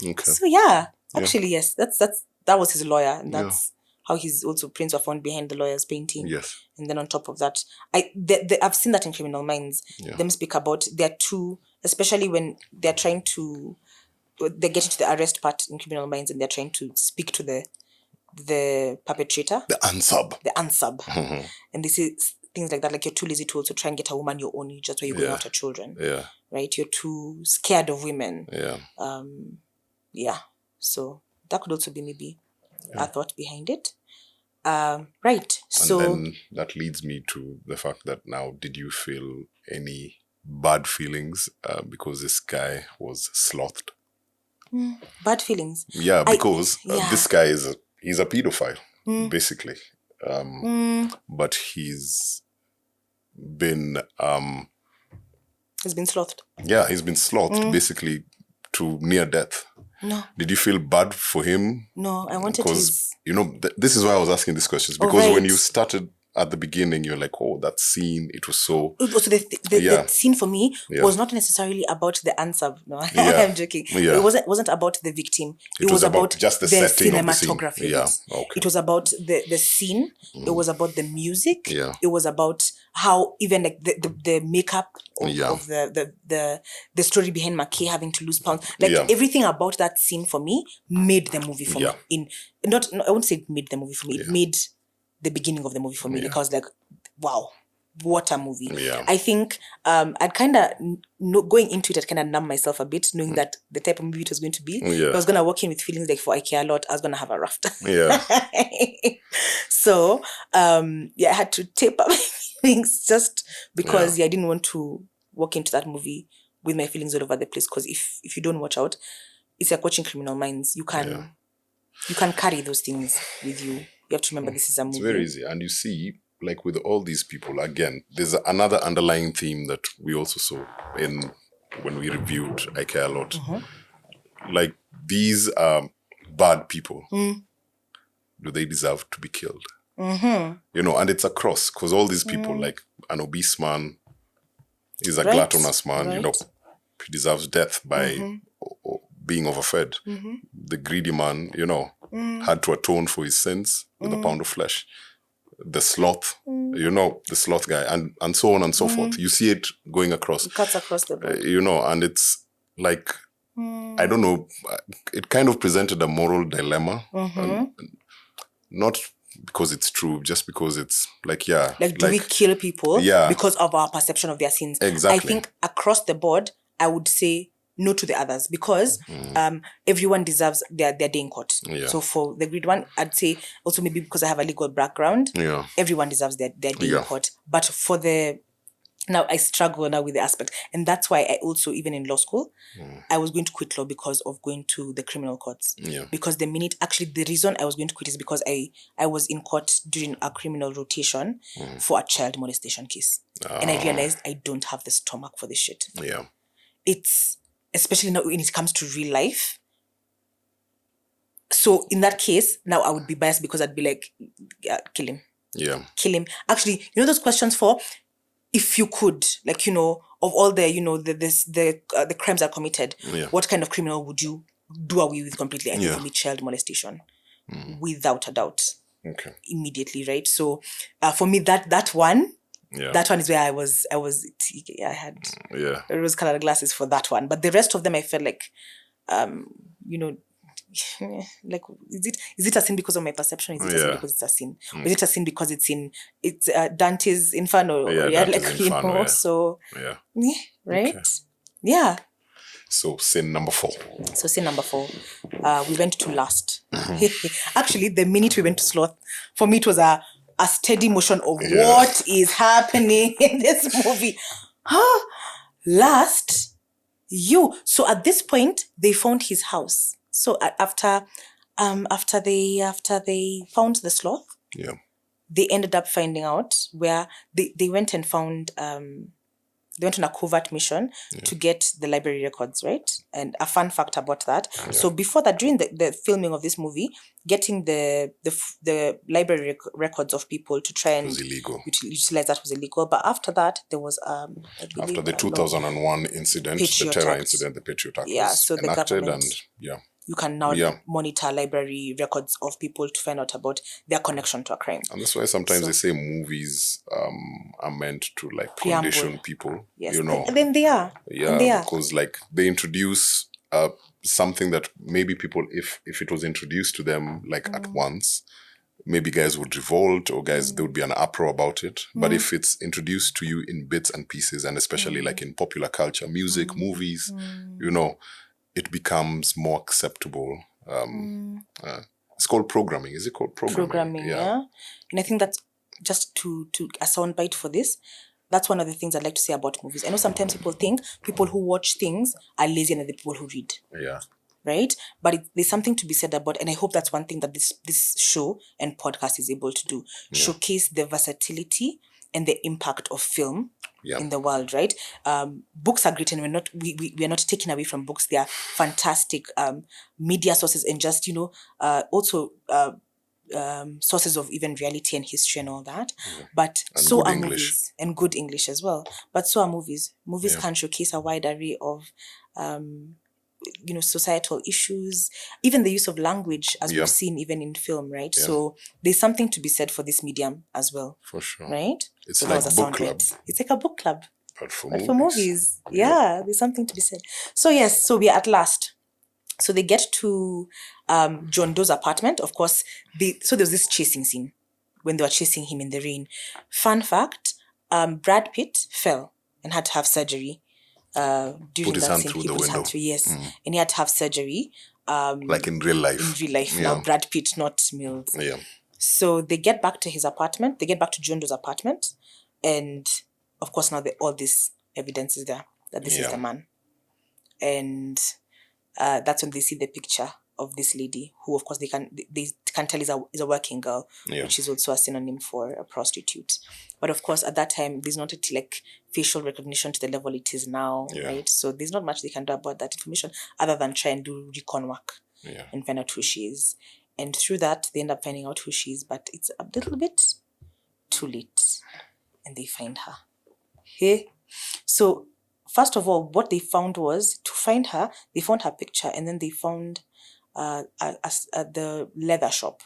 Okay. So yeah, actually yes, that was his lawyer, and Yeah. that's how his also prints were found behind the lawyer's painting. Yes. And then on top of that, I've seen that in Criminal Minds. Yeah. Them speak about their two, especially when they're trying to, they get into the arrest part in Criminal Minds, and they're trying to speak to the perpetrator, The unsub. and they say things like that, like you're too lazy to also try and get a woman your own age, that's why you're going Yeah. after children, Yeah. right? You're too scared of women. Yeah. Yeah. So that could also be maybe a thought behind it. Right. So And then that leads me to the fact that now, did you feel any bad feelings because this guy was slothed? bad feelings. Yeah, because yeah. this guy he's a pedophile, basically. But he's been Has been slothed. he's been slothed basically to near death. No. Did you feel bad for him? No, I wanted Because his. this is why I was asking these questions, because when right. you started at the beginning, you're like, oh, that scene, it was so. Also, the scene for me was not necessarily about the answer. No, Yeah. I'm joking. Yeah. It wasn't about the victim. It was about just the setting of the scene. cinematography. Yeah. Yes. Okay. It was about the scene. It was about the music. Yeah. It was about how even like the makeup of the story behind McKay having to lose pounds. Like everything about that scene for me made the movie for me. I won't say it made the movie for me. It made the beginning of the movie for me, because I was like, wow, what a movie. Yeah. I think I'd kind of going into it, I'd kind of numb myself a bit, knowing that the type of movie it was going to be. Yeah. I was going to walk in with feelings like, for I care a lot, I was going to have a rough time. Yeah. So I had to tape up my feelings just because I didn't want to walk into that movie with my feelings all over the place, because if you don't watch out, it's like watching Criminal Minds. You can carry those things with you. You have to remember this is a movie. It's very easy. And you see, like with all these people, again, there's another underlying theme that we also saw when we reviewed I Care a Lot. Like, these bad people, do they deserve to be killed? And it's across, because all these people, like an obese man is a gluttonous man, he deserves death by being overfed. The greedy man, had to atone for his sins with a pound of flesh. The sloth, the sloth guy, and so on and so forth. You see it going across. It cuts across the board. And it's like, I don't know, it kind of presented a moral dilemma. Not because it's true, just because it's like, do we kill people because of our perception of their sins? Exactly. I think across the board, I would say no to the others, because everyone deserves their day in court. Yeah. So for the greed one, I'd say also maybe because I have a legal background, everyone deserves their day in court. But for now I struggle now with the aspect. And that's why I also, even in law school, I was going to quit law because of going to the criminal courts. Yeah. Because the reason I was going to quit is because I was in court during a criminal rotation for a child molestation case. And I realized I don't have the stomach for this shit. Yeah. It's, especially now when it comes to real life, So in that case, now I would be biased because I'd be like, kill him. Yeah. Kill him. Actually, those questions for, if you could, like, of all the, the crimes are committed, Yeah. what kind of criminal would you do away with completely? I think Yeah. for me, child molestation, without a doubt, Okay. immediately, right? So for me, that one, Yeah. that one is where I had Yeah. rose-colored glasses for that one. But the rest of them, I felt like, like, is it a sin because of my perception? Is it a sin Yeah. because it's a sin? Or is it a sin because it's Dante's Inferno? Yeah, Dante's like, Inferno, yeah. So Yeah. right? Okay. Yeah. So sin number 4. So sin number 4, we went to lust. Actually, the minute we went to sloth, for me it was a steady motion of what is happening in this movie. Lust, so at this point they found his house. So after they found the sloth, Yeah. they ended up finding out where they went and found they went on a covert mission to get the library records, right? And a fun fact about that. So before that, during the filming of this movie, getting the library records of people to try and was illegal. utilize that was illegal. But after that, there was I believe, After the 2001 incident, Patriot the terror Act. incident, the Patriot Act Yeah, was so the enacted, government- and you can now Yeah. monitor library records of people to find out about their connection to a crime. and that's why sometimes So- they say movies are meant to like Preamble. condition people. Yes, You know, and then they are. yeah, and they are. because like they introduce something that maybe people, if it was introduced to them like at once, maybe guys would revolt, or guys there would be an uproar about it. But if it's introduced to you in bits and pieces, and especially like in popular culture, music, movies, it becomes more acceptable. It's called programming. Is it called programming? Programming, yeah. And I think that's just to a soundbite for this. That's one of the things I'd like to say about movies. I know sometimes people think people who watch things are lazier than the people who read, Yeah. right? But there's something to be said about, and I hope that's one thing that this show and podcast is able to do, showcase the versatility and the impact of film in the world, right? Books are great, and we are not taking away from books. They are fantastic media sources, and just also sources of even reality and history and all that. But And so good are English. movies, and good English as well. But so are movies. Movies Yeah. can showcase a wide array of societal issues, even the use of language, as Yeah. we've seen even in film, right? Yeah. So there's something to be said for this medium as well, For sure. right? It's So like that was a book sound club, bite. It's like a book club, but for but movies. for movies. Yeah, there's something to be said. So yes, so we are at last. So they get to John Doe's apartment. Of course, so there's this chasing scene when they were chasing him in the rain. Fun fact, Brad Pitt fell and had to have surgery. During his that hand scene, through he the put his hand window. through, yes. And he had to have surgery. Like in real life. In real life. Yeah. Now, Brad Pitt, not Mills. Yeah. So they get back to his apartment. They get back to John Doe's apartment. And, of course, now all this evidence is there that this is the man. And that's when they see the picture of this lady, who, of course, they can tell is a working girl, which is also a synonym for a prostitute. But, of course, at that time, there's not facial recognition to the level it is now, right? So there's not much they can do about that information other than try and do recon work and find out who she is. And through that, they end up finding out who she is, but it's a little bit too late. And they find her. Okay? So, first of all, what they found was, to find her, they found her picture, and then they found the leather shop.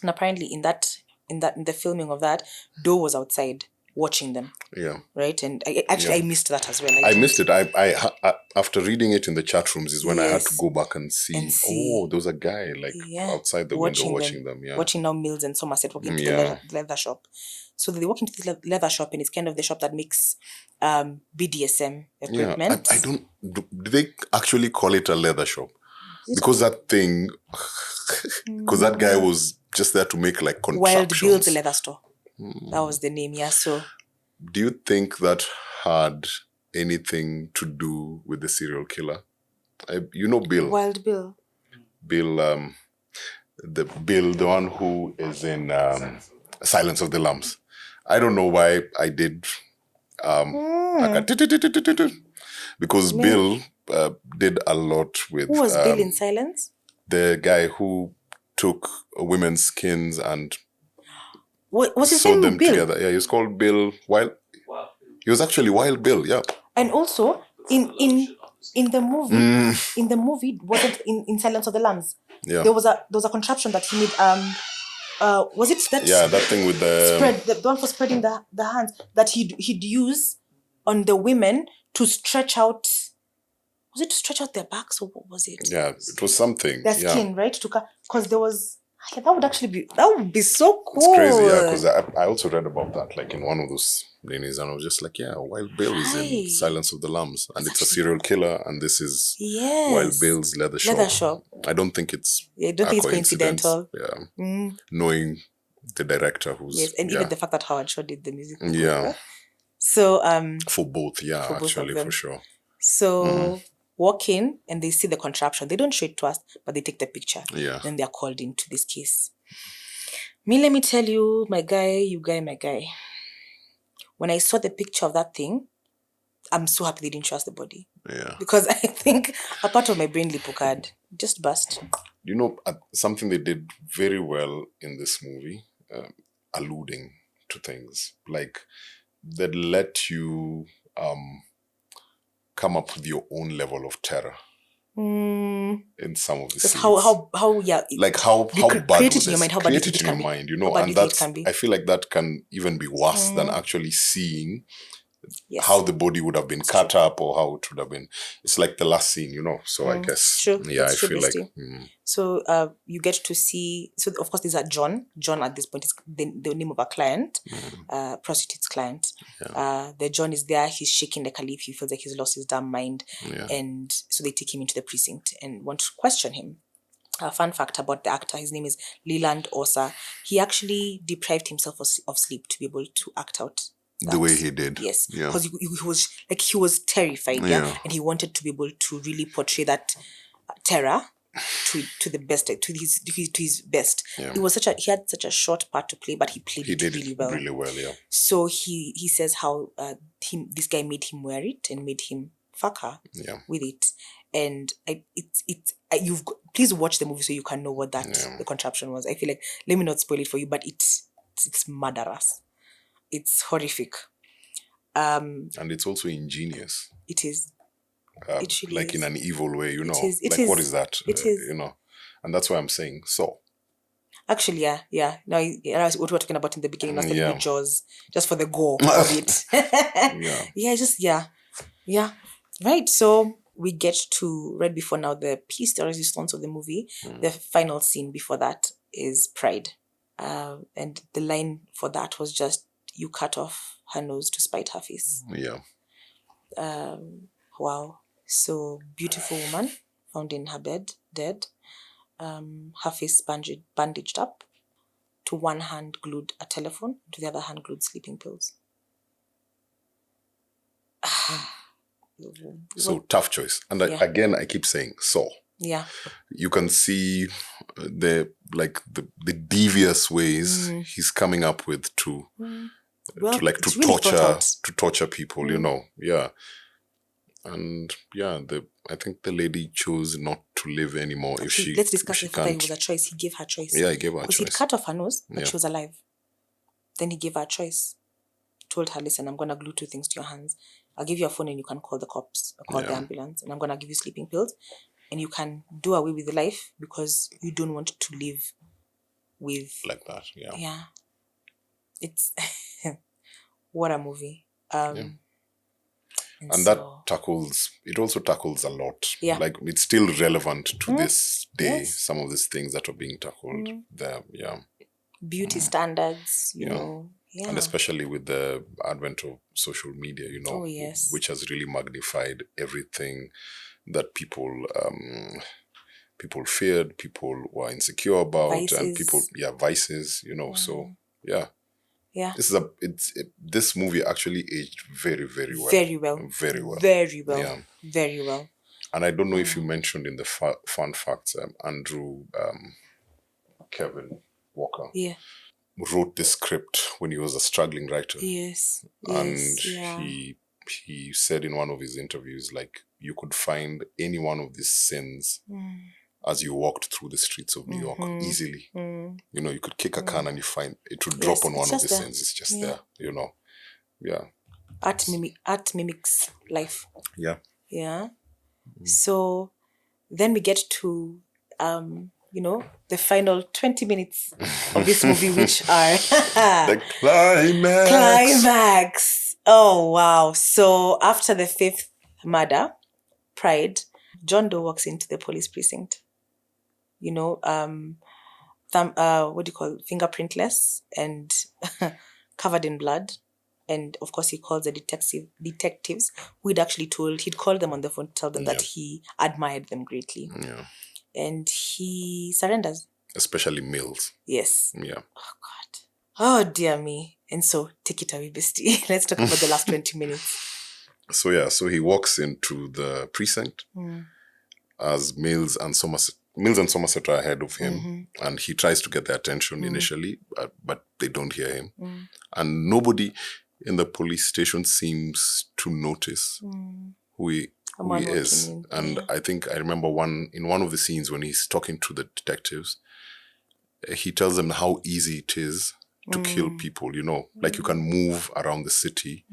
And apparently in the filming of that, Doe was outside watching them. Yeah. Right? And I missed that as well. I missed it. I after reading it in the chat rooms is when I had to Yes. go back and see. Oh, there was a guy outside the window watching them. Yeah. Watching now Mills and Somerset walking to Yeah. the leather shop. So they walk into the leather shop, and it's kind of the shop that makes BDSM equipment. I don't. Do they actually call it a leather shop? Because that thing, because that guy was just there to make like Wild contraptions. Bill's leather store. That was the name, yeah. So Do you think that had anything to do with the serial killer? Bill. Wild Bill. Bill, the one who is in Silence of the Lambs. I don't know why I did. Because Bill did a lot with. Who was Bill in Silence? the guy who took women's skins and Was his sewed name them Bill? together. Yeah, he was called Bill Wild. Wow. He was actually Wild Bill. Yeah. And also in the movie wasn't in Silence of the Lambs. Yeah. There was a contraption that he made. Was it that? Yeah, that thing with the spread the one for spreading the hands that he'd use on the women to stretch out. Was it to stretch out their backs or what was it? Yeah, it was something. Their Yeah. skin, right? Because there was. Yeah, that would be so cool. It's crazy, yeah, because I also read about that, like in one of those things, and I was just like, yeah, Wild Bill is in Right. Silence of the Lambs, and it's a serial killer, and this is Yes. Wild Bill's leather shop. I don't think it's I don't think it's coincidence. coincidental. Yeah, knowing the director who's Yes, and even the fact that Howard Shaw did the music. Yeah. So for both, yeah, for both actually, of them. for sure. So walk in and they see the contraption. They don't show it to us, but they take the picture. Yeah. Then they are called into this case. Let me tell you, my guy. When I saw the picture of that thing, I'm so happy they didn't show us the body. Yeah. Because I think a part of my brain lipocard just burst. You know, something they did very well in this movie, alluding to things, like that let you come up with your own level of terror in some of the scenes. How like how bad create would it in your mind, how bad create you think it it in can your be. mind, you How know, bad and you think it that's can be. I feel like that can even be worse than actually seeing Yes. how the body would have been cut up or how it would have been. It's like the last scene, you know. So I guess True. yeah, It's I true, feel like bestie. So you get to see. So of course, these are John. John at this point is the name of our client, prostitute's client. The John is there. He's shaking like a leaf. He feels like he's lost his damn mind, and so they take him into the precinct and want to question him. A fun fact about the actor: his name is Leland Osa. He actually deprived himself of sleep to be able to act out the way he did. Yes, Yeah. because he was terrified, and he wanted to be able to really portray that terror to the best, to his best. Yeah. He had such a short part to play, but he played it really well. Really well, yeah. So he says how this guy made him wear it and made him fuck her with it, and please watch the movie so you can know what the contraption was. I feel like, let me not spoil it for you, but it's murderous. It's horrific. And it's also ingenious. It is. It really like is. in an evil way, you know. It is. What is that? It is. You know. And that's why I'm saying so. Actually, yeah. Now, what we were talking about in the beginning, I was telling you Jaws, just for the gore of it. Yeah. Right. So we get to, right before now, the piece de resistance of the movie. The final scene before that is Pride. And the line for that was just, "You cut off her nose to spite her face." Yeah. Wow. So beautiful woman found in her bed, dead. Her face bandaged up. To one hand glued a telephone, to the other hand glued sleeping pills. So tough choice. And again, I keep saying so. Yeah. You can see the devious ways he's coming up with to torture people, you know. Yeah. And I think the lady chose not to live anymore. Let's discuss the fact that it was a choice. He gave her choice. Yeah, he gave her a choice. Because he'd cut off her nose, but she was alive. Then he gave her a choice. Told her, "Listen, I'm going to glue two things to your hands. I'll give you a phone and you can call the cops or call the ambulance. And I'm going to give you sleeping pills. And you can do away with life because you don't want to live with..." Like that, yeah. Yeah. It's... what a movie. And that also tackles a lot. Yeah. Like, it's still relevant to this day, some of these things that are being tackled there, yeah. Beauty standards, you know. Yeah. And especially with the advent of social media, you know, which has really magnified everything that people feared, people were insecure about, vices. And people, vices, you know. So, yeah. This movie actually aged very, very well. Very well. Very well. Very well. Yeah. Very well. And I don't know if you mentioned in the fun facts, Andrew Kevin Walker wrote this script when he was a struggling writer. Yes. And he said in one of his interviews, like, you could find any one of these sins as you walked through the streets of New York easily. You know, you could kick a can and you find it would drop on one of the scenes. It's just there, you know. Yeah. Art mimics life. Yeah. Yeah. So then we get to you know, the final 20 minutes of this movie, which are The climax. climax. Oh wow. So after the 5th murder, Pride, John Doe walks into the police precinct. You know, what do you call it? Fingerprintless and covered in blood. And of course, he calls the detectives who he'd called them on the phone to tell them that he admired them greatly. Yeah. And he surrenders. Especially Mills. Yes. Yeah. Oh, God. Oh, dear me. And so, take it away, bestie. Let's talk about the last 20 minutes. So he walks into the precinct as Mills and Somerset are ahead of him, and he tries to get their attention initially, but they don't hear him. And nobody in the police station seems to notice who he is. And I think I remember in one of the scenes when he's talking to the detectives, he tells them how easy it is to kill people, you know, like you can move around the city.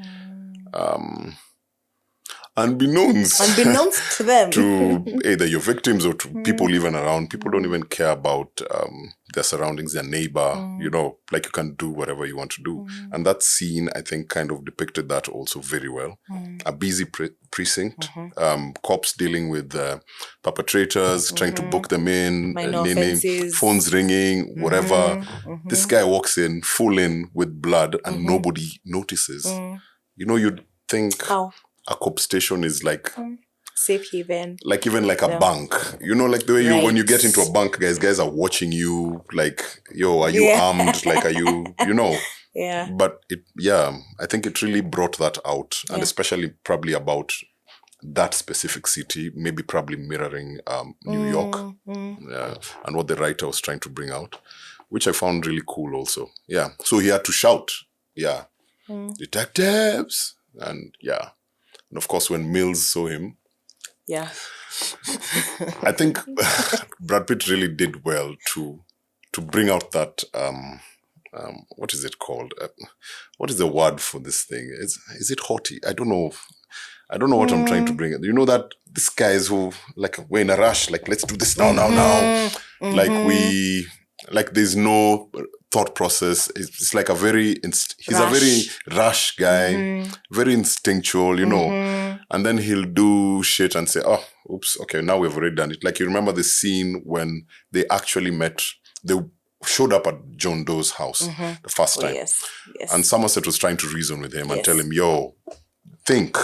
Unbeknownst to them. to either your victims or to people even around. People don't even care about their surroundings, their neighbor, you know, like you can do whatever you want to do. And that scene, I think, kind of depicted that also very well. A busy precinct, cops dealing with perpetrators, trying to book them in, Minor offenses. phones ringing, whatever. This guy walks in, full in with blood, and nobody notices. You know, you'd think... How? A cop station is like safe haven, like even like a bank, you know, like the way when you get into a bank, guys are watching you, like, yo, are you armed, like, are you, you know. But I think it really brought that out, and especially probably about that specific city, maybe probably mirroring New York, and what the writer was trying to bring out, which I found really cool also. So he had to shout, detectives, and and of course, when Mills saw him, I think Brad Pitt really did well to bring out that what is it called? What is the word for this thing? Is it haughty? I don't know what I'm trying to bring. You know that these guys who like we're in a rush, like let's do this now. Like there's no thought process. It's like a very rash guy, very instinctual, you know. And then he'll do shit and say, oh, oops, okay, now we've already done it. Like you remember the scene when they actually met, they showed up at John Doe's house the first time. Yes. And Somerset was trying to reason with him and tell him, yo, think,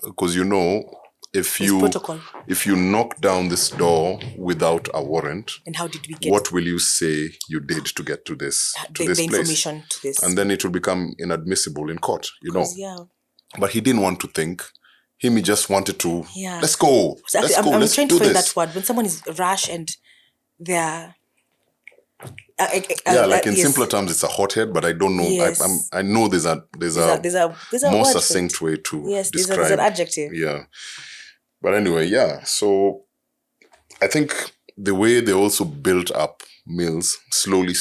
because you know, if you knock down this door without a warrant, and how did we get? What will you say you did to get to this place? Information to this, and then it will become inadmissible in court. You know. But he didn't want to think. He just wanted to. Let's go. I'm trying to find that word when someone is rash and they're. Like in simpler terms, it's a hothead, but I don't know. I know there's a more succinct way to describe. There's an adjective. But anyway, so I think the way they also built up Mills slowly,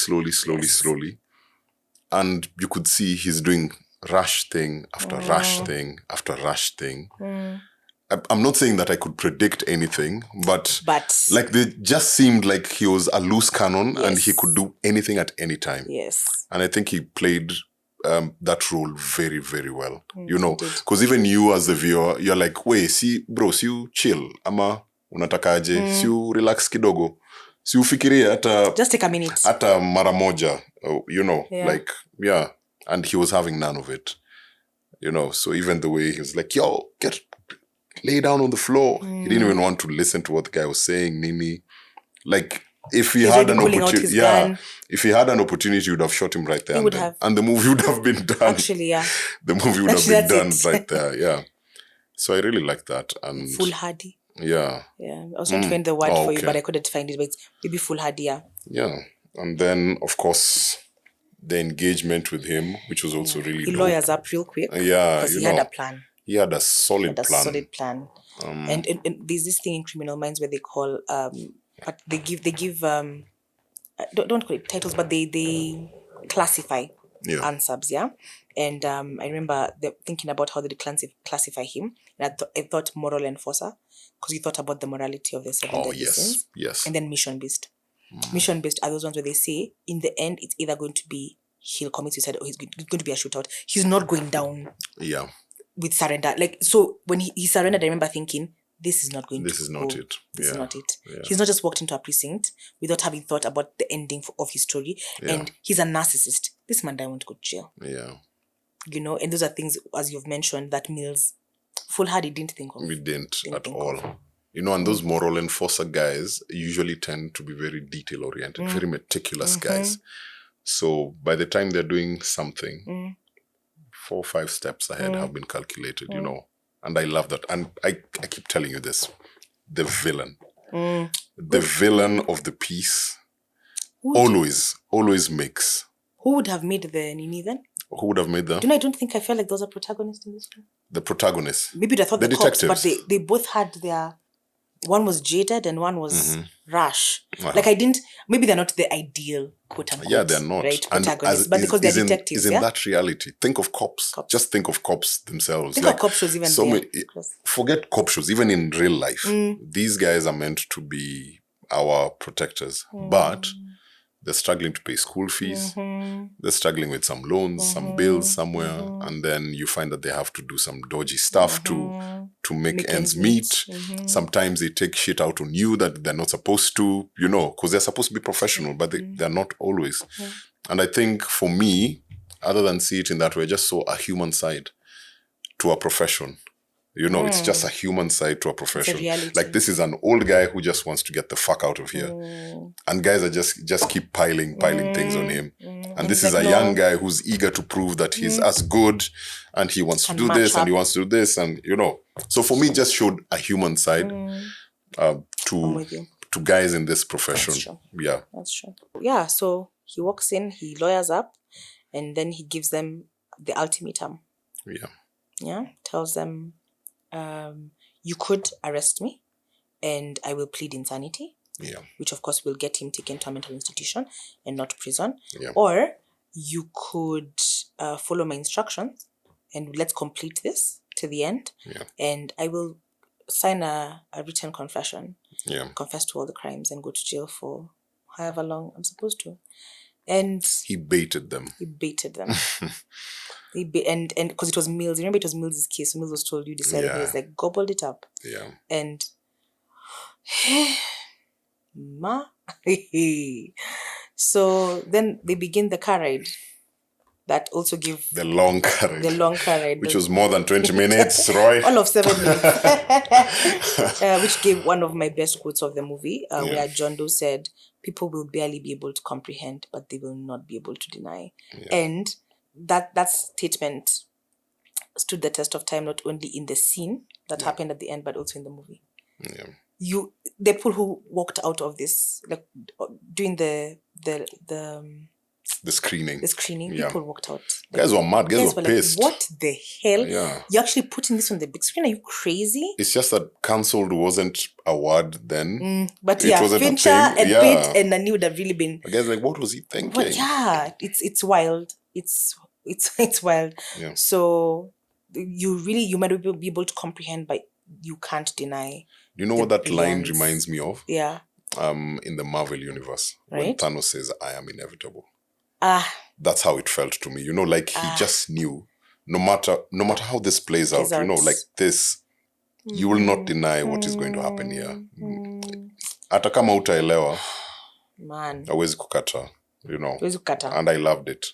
and you could see he's doing rash thing after rash thing after rash thing. I'm not saying that I could predict anything, but like they just seemed like he was a loose cannon and he could do anything at any time. And I think he played that role very, very well. You know, because even you as the viewer, you're like, wait, see, bro, si you chill, ama unatakaje, si you relax kidogo, si ufikirie hata just take a minute, hata mara moja, you know, like and he was having none of it, you know. So even the way he was like, yo, lay down on the floor. He didn't even want to listen to what the guy was saying, Nini. Like, if he had an opportunity, if he had an opportunity, he would have shot him right there. And the movie would have been done. Actually, the movie would have been done right there, So I really like that. And foolhardy. I was trying to find the word for you, but I couldn't find it. But it's maybe foolhardy, And then, of course, the engagement with him, which was also really he lawyers up real quick. Because he had a plan. He had a solid plan. And there's this thing in Criminal Minds where they call but they give don't call it titles, but they classify Yeah. unsubs, yeah. And I remember thinking about how they classify him, and I thought moral enforcer, because we thought about the morality of the seven Oh, deadly yes. sins. Yes. And then mission based. Mission based are those ones where they say in the end it's either going to be he'll commit suicide or he's going to be a shootout. He's not going down Yeah. with surrender. Like, so when he surrendered, I remember thinking, this is not going This to is go. not it. This is Yeah. not it. Yeah. He's not just walked into a precinct without having thought about the ending of his story. Yeah. And he's a narcissist. This man doesn't want to go to jail. Yeah. You know, and those are things, as you've mentioned, that Mills foolhardy didn't think of. We didn't at think all. of. You know, and those moral enforcer guys usually tend to be very detail oriented, very meticulous guys. So by the time they're doing something, 4 or 5 steps ahead have been calculated, you know. And I love that. And I keep telling you this. The villain. The villain of the piece always makes. Who would have made the Nini then? Who would have made the I don't think I felt like those are protagonists in this film. the protagonist? Maybe I thought the cops, but detectives. they both had their, one was jaded and one was rash. Uh-huh. Like, I didn't, maybe they're not the ideal quote unquote. Yeah, they're not. Right, And protagonists, but because they're detectives, in yeah? that reality. Think of cops. Just think of cops themselves. Think of cop shows even there. Forget cop shows, even in real life. These guys are meant to be our protectors. But they're struggling to pay school fees. They're struggling with some loans, some bills somewhere. And then you find that they have to do some dodgy stuff to make ends meet. Sometimes they take shit out on you that they're not supposed to, you know, because they're supposed to be professional, but they're not always. And I think for me, other than see it in that way, I just saw a human side to a profession. You know, it's just a human side to a profession. reality. Like, this is an old guy who just wants to get the fuck out of here. And guys are just keep piling things on him. And this is a young guy who's eager to prove that he's as good, and he wants to do this and he wants to do this, and you know. So for me, it just showed a human side to guys in this profession. That's true. Yeah. That's true. Yeah, so he walks in, he lawyers up, and then he gives them the ultimatum. Yeah. Yeah, tells them, you could arrest me and I will plead insanity. Yeah. Which of course will get him taken to a mental institution and not prison. Yeah. Or you could follow my instructions and let's complete this to the end. Yeah. And I will sign a written confession. Yeah. Confess to all the crimes and go to jail for however long I'm supposed to. And he baited them. And because it was Mills, remember it was Mills' case. So Mills was told you decided. He was like, gobbled it up. Yeah. And so then they begin the car ride that also give the long car ride, which was more than 20 minutes, Roy. All of 7 minutes, which gave one of my best quotes of the movie, where John Doe said, "People will barely be able to comprehend, but they will not be able to deny." Yeah. And that statement stood the test of time, not only in the scene that happened at the end, but also in the movie. Yeah. The people who walked out of this, like during the screening, people walked out. Like, guys were mad. Guys were pissed. Like, what the hell? Yeah. You're actually putting this on the big screen? Are you crazy? It's just that cancelled wasn't a word then. But it wasn't Fincher and Pitt and Nani would have really been. The guy's like, what was he thinking? But yeah, it's wild. It's wild. Yeah. So you might be able to comprehend, but you can't deny. You know what that line reminds me of? Yeah. In the Marvel universe, when Thanos says, "I am inevitable." That's how it felt to me. You know, like he just knew, no matter how this plays out, you know, like this, you will not deny what is going to happen here. Hata kama utaelewa, man, hawezi kukata, you know. And I loved it.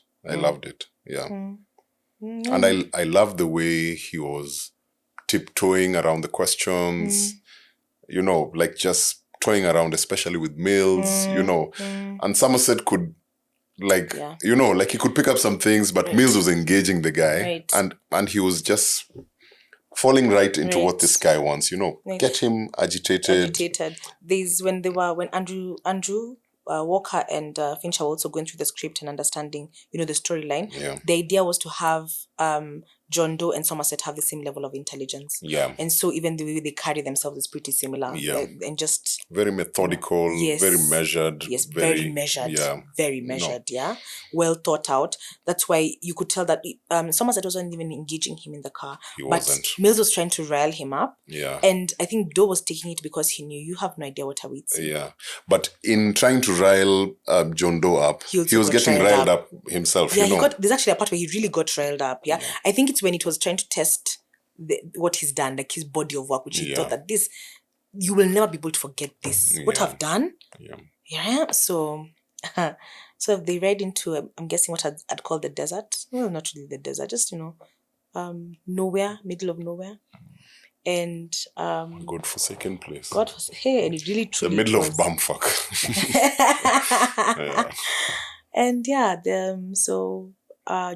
Yeah. And I loved the way he was tiptoeing around the questions, you know, like just toying around, especially with Mills, you know. And Somerset could, like, you know, like he could pick up some things, but Mills was engaging the guy. And he was just falling right into what this guy wants, you know. Get him agitated. When Andrew Walker and Fincher were also going through the script and understanding, you know, the storyline. Yeah. The idea was to have John Doe and Somerset have the same level of intelligence. Yeah. And so even the way they carry themselves is pretty similar. Yeah. And just Very methodical, Yes. very measured. yes, very measured. Yeah. Very measured, yeah. Well thought out. That's why you could tell that Somerset wasn't even engaging him in the car. He but wasn't. Mills was trying to rile him up. Yeah. And I think Doe was taking it because he knew you have no idea what awaits you. Yeah. But in trying to rile John Doe up, He also he was got getting riled riled up himself, Yeah, you know. there's actually a part where he really got riled up. Yeah. I think it's when it was trying to test what he's done, like his body of work, which he Yeah. thought that this, you will never be able to forget this. What Yeah. I've done. Yeah. Yeah. So, so they ride into, I'm guessing what I'd call the desert. Well, not really the desert, just, nowhere, middle of nowhere. And, God-forsaken place. hey, and it really The truly middle was. of bumfuck. Yeah. And yeah, so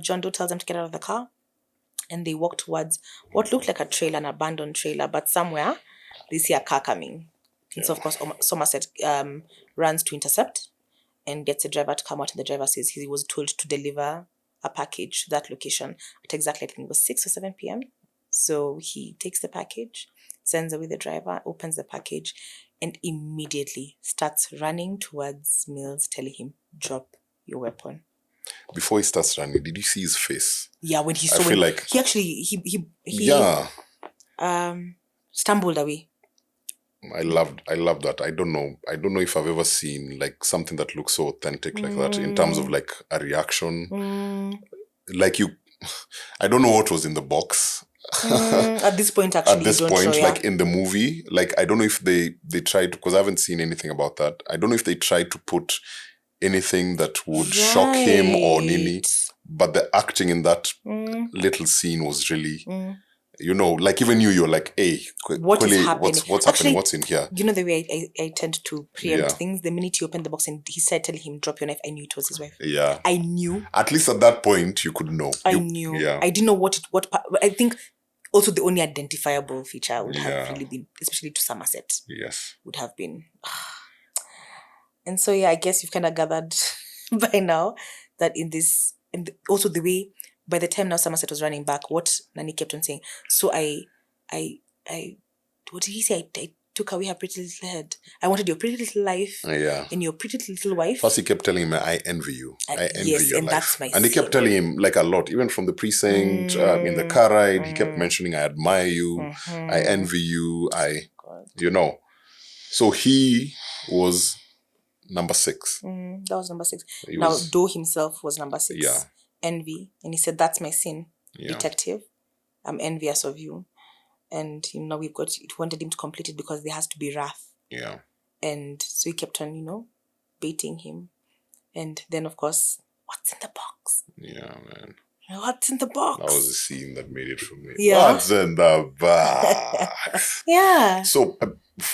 John Doe tells them to get out of the car, and they walk towards what looked like a trailer, an abandoned trailer, but somewhere they see a car coming. And so of course Somerset runs to intercept and gets the driver to come out, and the driver says he was told to deliver a package to that location at exactly, I think it was 6 or 7 p.m. So he takes the package, sends away the driver, opens the package, and immediately starts running towards Mills, telling him, drop your weapon. Before he starts running, did you see his face? Yeah, when he I saw feel him, like he actually yeah, stumbled away. I loved that. I don't know if I've ever seen like something that looks so authentic like that in terms of like a reaction. Like I don't know what was in the box. At this point, actually, At this you don't point, show, like in the movie, like I don't know if they tried, because I haven't seen anything about that. I don't know if they tried to put anything that would shock him or Nini, but the acting in that little scene was really, like even you're like, hey, what is happening? what's Actually, happening? What's in here? You know the way I tend to preempt Yeah. things. The minute you opened the box and he said, telling him, drop your knife, I knew it was his wife. Yeah. I knew. At least at that point, you could know. I knew. Yeah. I didn't know what I think also the only identifiable feature would have really been, especially to Somerset. Yes. Would have been. And so, yeah, I guess you've kind of gathered by now that also the way, by the time now Somerset was running back, what Nani kept on saying, so I what did he say? I took away her pretty little head. I wanted your pretty little life and your pretty little wife. First, he kept telling him, I envy you. I envy yes, your and life. that's my And he kept telling him like a lot, even from the precinct, in the car ride, he kept mentioning, I admire you, I envy you, So he was number 6. That was number 6. Now, Doe himself was number 6. Yeah. Envy. And he said, that's my sin, Yeah. detective. I'm envious of you. And, we wanted him to complete it because there has to be wrath. Yeah. And so he kept on, baiting him. And then, of course, what's in the box? Yeah, man. What's in the box? That was the scene that made it for me. Yeah. What's in the box? Yeah. So,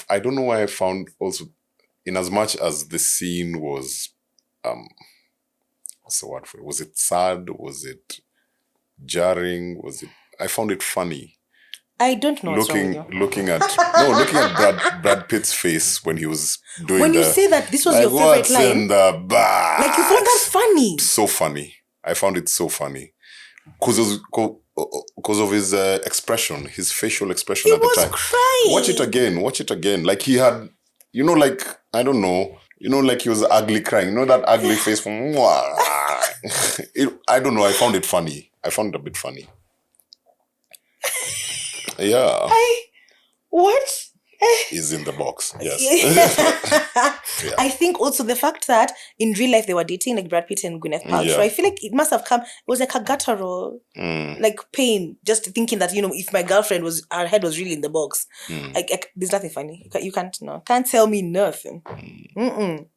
I don't know why I found also, in as much as the scene was, what's the word for it? Was it sad? Was it jarring? I found it funny. I don't know what's wrong with you. Looking at Brad Pitt's face when he was doing when you say that this was your favorite what's line, in the box? Like you found that funny. So funny. I found it so funny. Because of his expression, his facial expression at the time. He was crying. Watch it again. Like he had, I don't know, like he was ugly crying. That ugly face from, I don't know, I found it funny. I found it a bit funny. Yeah. What? Is in the box, yes. Yeah. I think also the fact that in real life they were dating, like Brad Pitt and Gwyneth Paltrow. Yeah. I feel like it must have come. It was like a guttural, like pain, just thinking that if my girlfriend her head was really in the box, there's nothing funny. You can't tell me nothing. You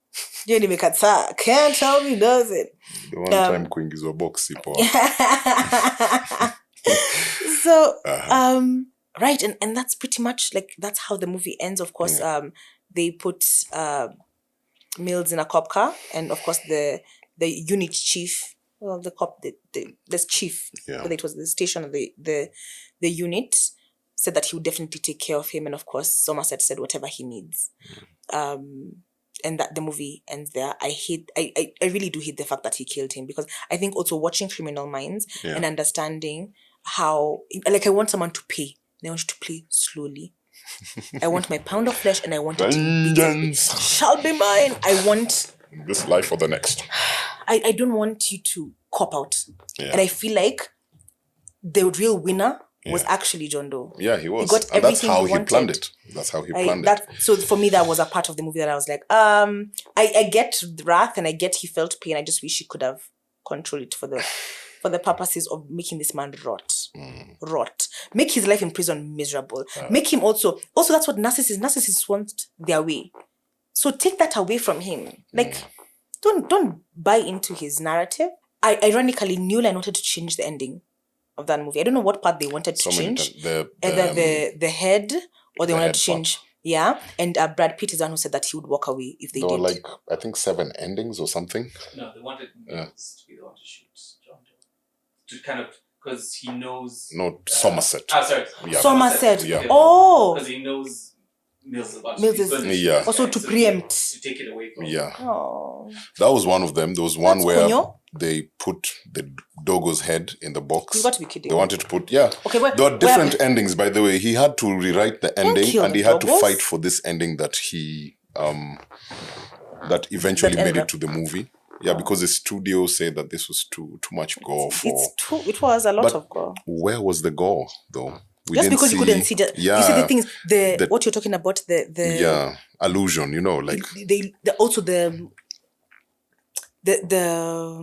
didn't make a talk. Can't tell me nothing. The one time Queen is a box sipper. So right, and that's pretty much that's how the movie ends. Of course, they put Mills in a cop car, and of course the unit chief, well, the cop, the chief, whether it was the station or the unit, said that he would definitely take care of him, and of course Somerset said whatever he needs. And that the movie ends there. I really do hate the fact that he killed him, because I think also watching Criminal Minds and understanding how, like, I want someone to pay. And I want you to play slowly. I want my pound of flesh, and I want it in bits. Vengeance. Shall be mine. I want. This life or the next. I don't want you to cop out. Yeah. And I feel like the real winner was Yeah. actually John Doe. Yeah, he was. got And that's everything how he he planned wanted. it. That's how he planned it. So for me, that was a part of the movie that I was like, I get wrath and I get he felt pain. I just wish he could have controlled it for the purposes of making this man rot. Make his life in prison miserable. Make him also that's what narcissists want their way. So take that away from him. Like, don't buy into his narrative. I ironically, New Line wanted to change the ending of that movie. I don't know what part they wanted to change. Either the head, or they wanted to change. Yeah, and Brad Pitt is the one who said that he would walk away if they There were did. like, I think 7 endings or something. No, they wanted Mills to be the one to shoot John Doe. To kind of, because he knows... No, Somerset. Sorry. Yeah. Somerset. Yeah. Oh. Because he knows Mills is about to Mills be is- gonna Yeah. shoot. Also to So preempt. To take it away from him. Yeah. Oh. That was one of them. There was one That's where Kunyo? they put the Dogo's head in the box. You got to be kidding. They wanted to put, yeah. Okay, where- there were different endings, by the way. He had to rewrite the ending, kill and the he had to Dogos. fight for this ending that he that eventually That ended made it up- to the movie. Yeah, because the studio said that this was too much gore for. It was a lot But of gore. where was the gore though? We Just didn't because you couldn't see that. Yeah, You see the things. the- What you're talking about. The yeah, allusion. You know, like also the they're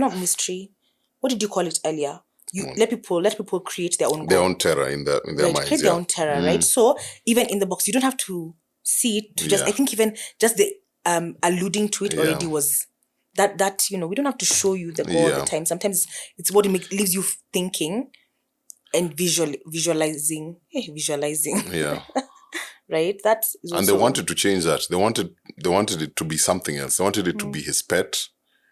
not mystery. What did you call it earlier? You let people create their own their gore. own terror in their Right, minds. create Yeah. their own terror, right? So even in the box, you don't have to see it to just. Yeah. I think even just the alluding to it Yeah. already was that we don't have to show you the gore all Yeah. the time. Sometimes it's what leaves you thinking and visualizing, Yeah. right? That is And they also- wanted to change that. They wanted it to be something else. They wanted it to be his pet.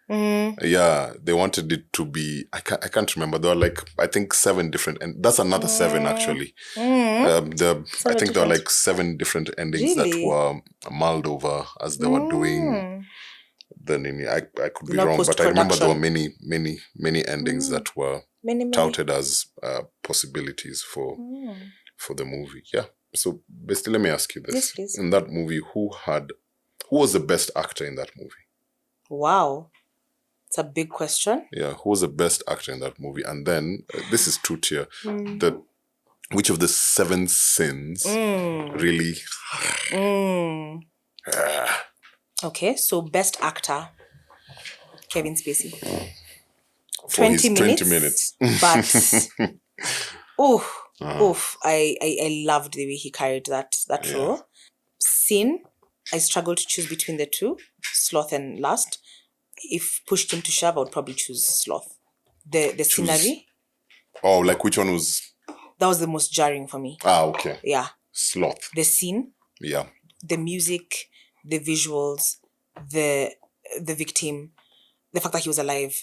Yeah, they wanted it to be. I can't remember. There were like, I think 7 different, and that's another 7 actually. I think there were different- like 7 different endings that Really? were mulled over as they were doing. Then I could be Not wrong, but I remember there were post-production. many endings that were many. touted as possibilities for the movie. Yeah. So basically, let me ask you this: Yes, please. in that movie, who was the best actor in that movie? Wow, it's a big question. Yeah, who was the best actor in that movie? And then this is 2-tier. Which of the 7 sins really? Okay, so best actor, Kevin Spacey. For his 20 minutes. But I loved the way he carried that role. Sin, I struggled to choose between the two, Sloth and Lust. If pushed him to shove, I would probably choose Sloth. The scenery, Oh, like which one was? that was the most jarring for me. Okay. Yeah, Sloth. the scene, Yeah. the music, the visuals, the victim, the fact that he was alive,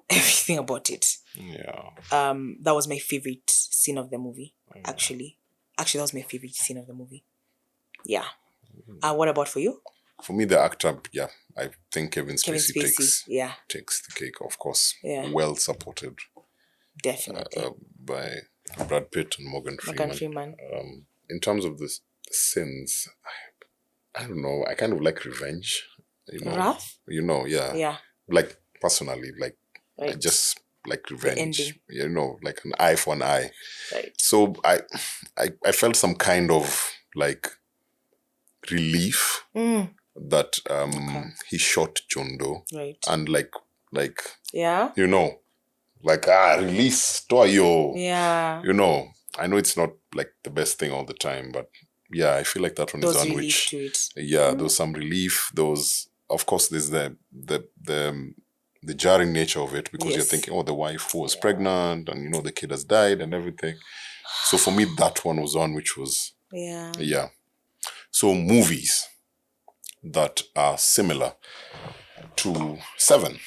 everything about it. Yeah. That was my favorite scene of the movie. Actually, that was my favorite scene of the movie. Yeah. What about for you? For me, the actor, yeah, I think Kevin Kevin Spacey, Spacey. Yeah, takes the cake, of course. Yeah. Well supported definitely. by Brad Pitt and Morgan Morgan Freeman. Freeman. In terms of the sins, I don't know. I kind of like revenge. You know, Wrath? Yeah. Yeah. Like personally, like I Right. just like revenge. ending. You know, like an eye for an eye. Right. So I felt some kind of like relief that he shot John Doe, Right. and like Yeah. you know, like release Toyo. Yeah. You know, I know it's not like the best thing all the time, but yeah, I feel like that one There is was one relief which to it. yeah, there was some relief. There was, of course, there's the jarring nature of it, because you're Yes. thinking, oh, the wife who was pregnant, and the kid has died and everything. So for me, that one was one which was Yeah. yeah. So movies that are similar to 7.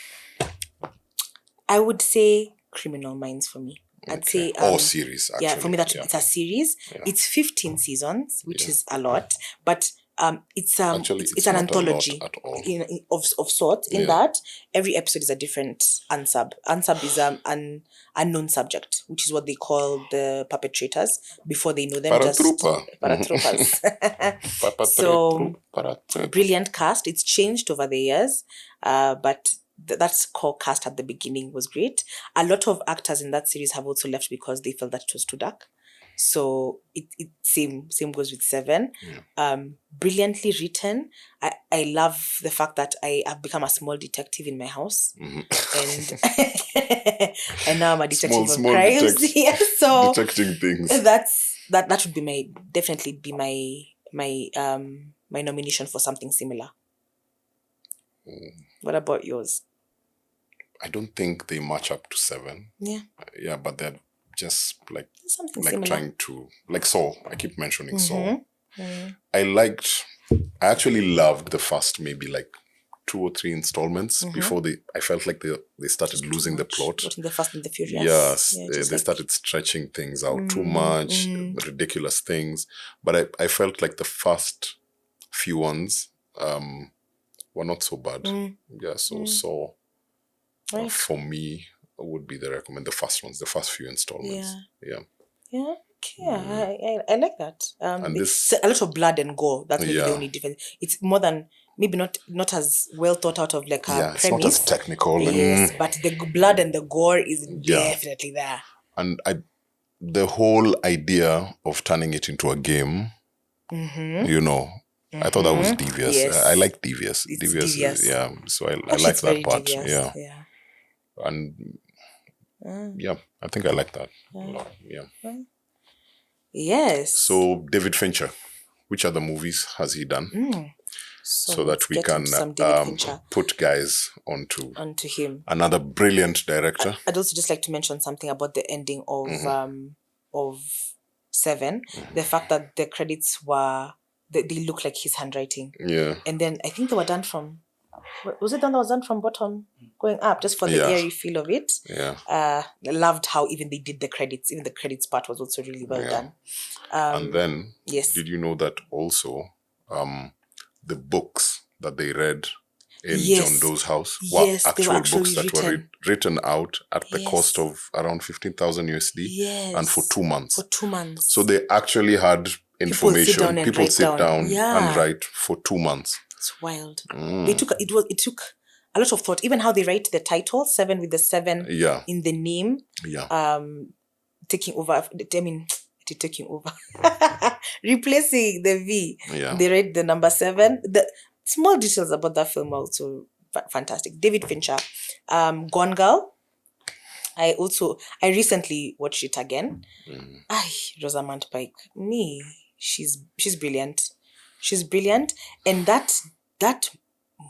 I would say Criminal Minds for me. I'd say or series, actually. yeah, for me it's a series. Yeah. It's 15 seasons, which is a lot, but It's Actually, it's an not a lot anthology at all. of sorts, in Yeah. that every episode is a different unsub. Unsub is an unknown subject, which is what they call the perpetrators before they know them. Paratrooper. Paratroopers. So, Brilliant cast. It's changed over the years, but that's core cast at the beginning was great. A lot of actors in that series have also left because they felt that it was too dark. So it same goes with Seven. Brilliantly written. I love the fact that I have become a small detective in my house, and and now I'm a detective on small crimes. Yeah, so detecting things. that would be definitely be my nomination for something similar. What about yours? I don't think they match up to Seven. Yeah, Yeah, but they're just like something like similar. trying to like Saul. I keep mentioning Saul. I actually loved the first maybe like 2 or 3 installments before I felt like they started losing the plot. What in the Fast and the Furious? Yes, Yeah, they started stretching things out too much, ridiculous things. But I felt like the first few ones were not so bad. Yeah, so Right. for me would be the first ones, the first few installments. Yeah. Yeah. Okay. I like that. And it's a lot of blood and gore. That's maybe the only difference. It's more than maybe not as well thought out of like a it's not as premise. technical. Yes, but the blood and the gore is definitely there. And the whole idea of turning it into a game, you know, I thought that was devious. Yes. I like devious. It's devious. Yeah. So I Actually, like it's that very part. devious. Yeah. Yeah. And yeah, I think I like that a lot. Yeah. Yes. So David Fincher, which other movies has he done? So that we can put guys onto him. Another brilliant director. I'd also just like to mention something about the ending of Seven. The fact that the credits were they look like his handwriting. Yeah. And then I think they were done from, was it done that was done from bottom going up, just for the airy feel of it. Yeah. I loved how even they did the credits. Even the credits part was also really well done. And then, yes. Did you know that also the books that they read in John Doe's house were actual books that were written out at the cost of around 15,000 USD and for 2 months. For 2 months. So they actually had information. People sit down and write for 2 months. It's wild. It took a lot of thought. Even how they write the title, Seven with the 7 in the name. Yeah. Taking over. Taking over. Replacing the V. Yeah. They write the number 7. The small details about that film are also fantastic. David Fincher. Gone Girl. I recently watched it again. Rosamund Pike. She's brilliant. She's brilliant. And that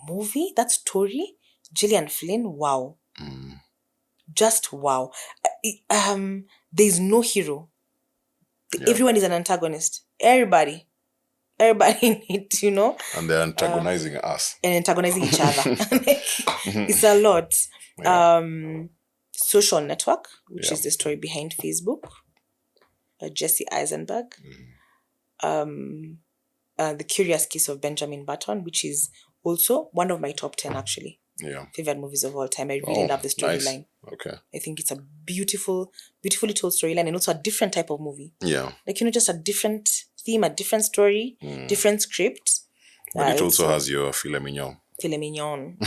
movie, that story, Gillian Flynn, wow. Just wow. There's no hero. Everyone is an antagonist. Everybody in it, And they're antagonizing us. And antagonizing each other. It's a lot. Yeah. Social Network, which is the story behind Facebook. Jesse Eisenberg. The Curious Case of Benjamin Button, which is also one of my top 10 actually. Yeah. Favorite movies of all time. I really love the storyline. Nice. Okay. I think it's a beautifully told storyline, and also a different type of movie. Yeah. Like, just a different theme, a different story, different script. But it also has your filet mignon. Filet mignon.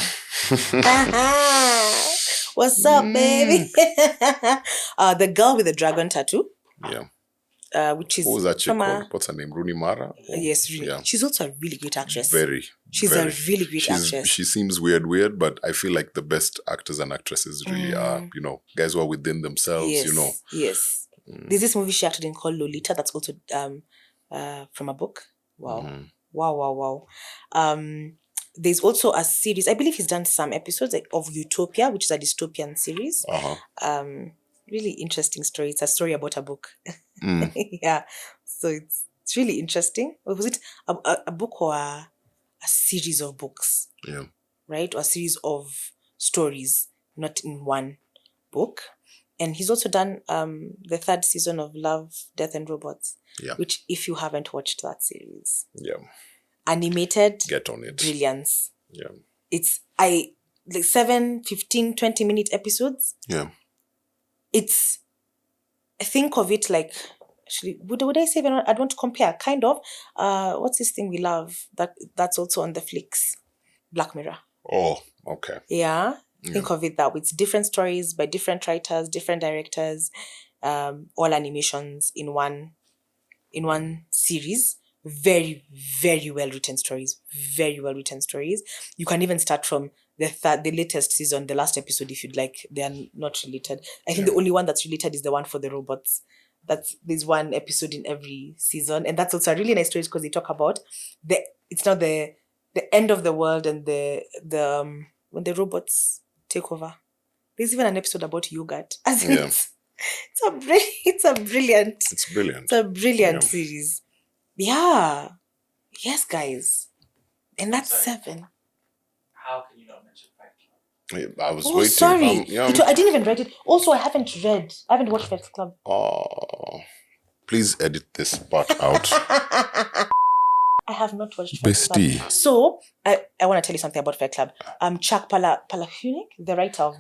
What's up, baby? The Girl with the Dragon Tattoo. Yeah. Which is what was that chick called? What's her name? Rooney Mara? Yes, really. Yeah. She's also a really great actress. She's very. a really great actress. She seems weird, but I feel like the best actors and actresses really are, guys who are within themselves, Yes. There's this movie she acted in called Lolita that's also from a book. Wow. Wow. There's also a series, I believe he's done some episodes of Utopia, which is a dystopian series. Really interesting story. It's a story about a book. Yeah. So it's really interesting. Or was it a book or a series of books? Yeah. Right? Or a series of stories, not in one book. And he's also done the 3rd season of Love, Death and Robots. Yeah. Which, if you haven't watched that series, animated Get on it. brilliance. Yeah. It's like 7, 15, 20-minute episodes. Yeah. It's, think of it like, actually, would I say, I'd want to compare, kind of, what's this thing we love that's also on the flicks? Black Mirror. Oh, okay. Yeah. Think of it that way. It's different stories by different writers, different directors, all animations in one series. Very, very well written stories. Very well written stories. You can even start from the latest season, the last episode, if you'd like. They are not related. I think the only one that's related is the one for the robots. There's one episode in every season, and that's also a really nice story because they talk about it's not the end of the world and the when the robots take over. There's even an episode about yogurt. As in it's a brilliant series. Yeah. Yes, guys. And that's 7. How can you not mention Fight Club? I was waiting. Sorry. I didn't even write it. Also, I haven't watched Fight Club. Oh, please edit this part out. I have not watched Fight Bestie. Club. So, I want to tell you something about Fight Club. Chuck Palahniuk, the writer of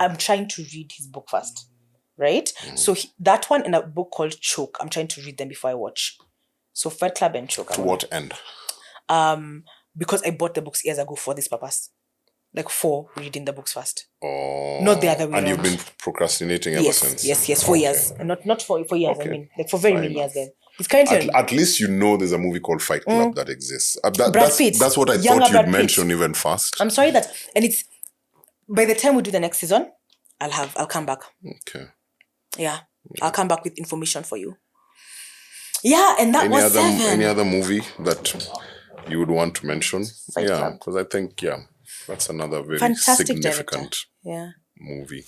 I'm trying to read his book first. Right? So, that one and a book called Choke, I'm trying to read them before I watch. So, Fight Club and Choke. To what end? Because I bought the books years ago for this purpose. Like for reading the books first. Oh. Not the other way around. And you've been procrastinating ever since? Yes, 4 years. Not for years, okay. I mean, like for very many years then. It's currently at least you know there's a movie called Fight Club that exists. Brad Pitt. That's what I thought you'd mention even first. I'm sorry and it's, by the time we do the next season, I'll come back. Okay. Yeah. I'll come back with information for you. Yeah, and that was 7. Any other movie that you would want to mention? Fight Club. Because I think, that's another very fantastic significant movie.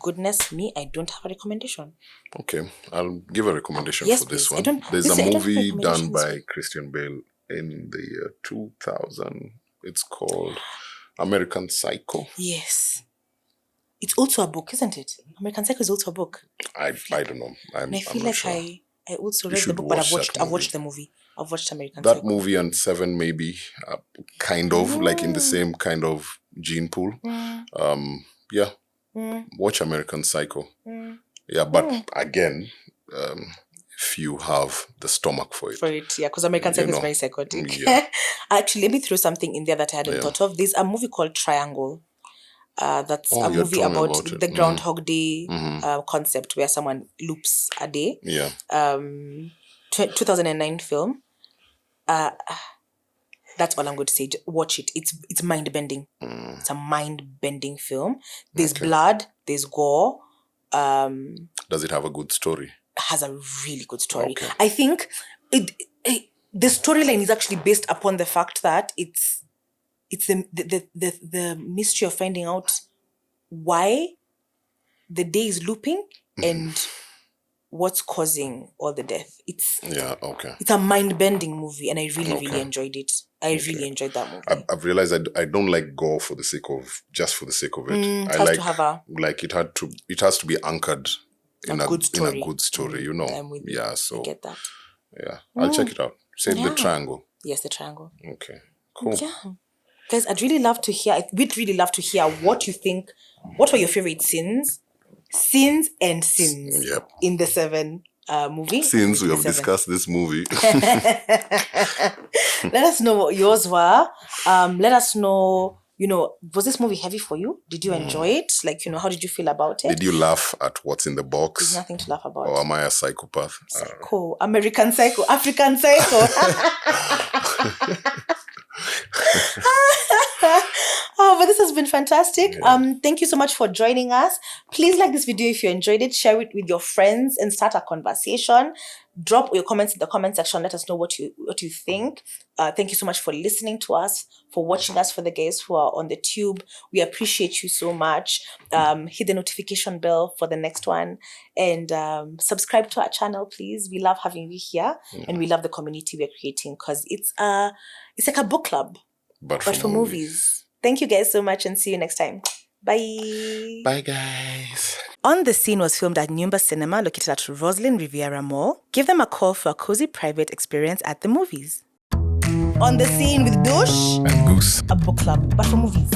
Goodness me, I don't have a recommendation. Okay, I'll give a recommendation for this please. one. There's a movie done by Christian Bale in the year 2000. It's called American Psycho. Yes. It's also a book, isn't it? American Psycho is also a book. I don't know. I feel like sure. I also read the book, but I've watched the movie. I've watched American That Psycho. movie and 7 maybe, kind of like in the same kind of gene pool. Watch American Psycho. Yeah, but again, if you have the stomach for it. Because American Psycho is very psychotic. Yeah. Actually, let me throw something in there that I hadn't thought of. There's a movie called Triangle. That's a movie about the Groundhog Day concept where someone loops a day. Yeah. 2009 film. That's all I'm going to say. Watch it. It's mind-bending. It's a mind-bending film. There's blood. There's gore. Does it have a good story? Has a really good story. Okay. I think the storyline is actually based upon the fact that it's the mystery of finding out why the day is looping and what's causing all the death. It's a mind-bending movie, and I really enjoyed it. I really enjoyed that movie. I've realized I don't like gore for the sake of it. It has to have it has to be anchored in a good story, you know. I'm with you. Yeah, so I get that. Yeah, I'll check it out. Say The Triangle. Yes, The Triangle. Okay, cool. Yeah, guys, we'd really love to hear what you think. What were your favorite scenes in the 7 movie? Since we have discussed this movie, let us know what yours were. Let us know, was this movie heavy for you? Did you enjoy it? Like, how did you feel about it? Did you laugh at what's in the box? There's nothing to laugh about. Or am I a psychopath? Psycho, American Psycho, African Psycho. but this has been fantastic. Thank you so much for joining us. Please like this video if you enjoyed it. Share it with your friends and start a conversation. Drop your comments in the comment section. Let us know what you think. Thank you so much for listening to us, for watching us. For the guys who are on the tube, we appreciate you so much. Hit the notification bell for the next one, and subscribe to our channel, please. We love having you here, and we love the community we're creating, because it's like a book club, but for movies. Thank you guys so much, and see you next time. Bye. Bye, guys. On the Scene was filmed at Nyumba Cinema, located at Roslyn Riviera Mall. Give them a call for a cozy private experience at the movies. On the Scene with Dush and Guus. A book club, but for movies.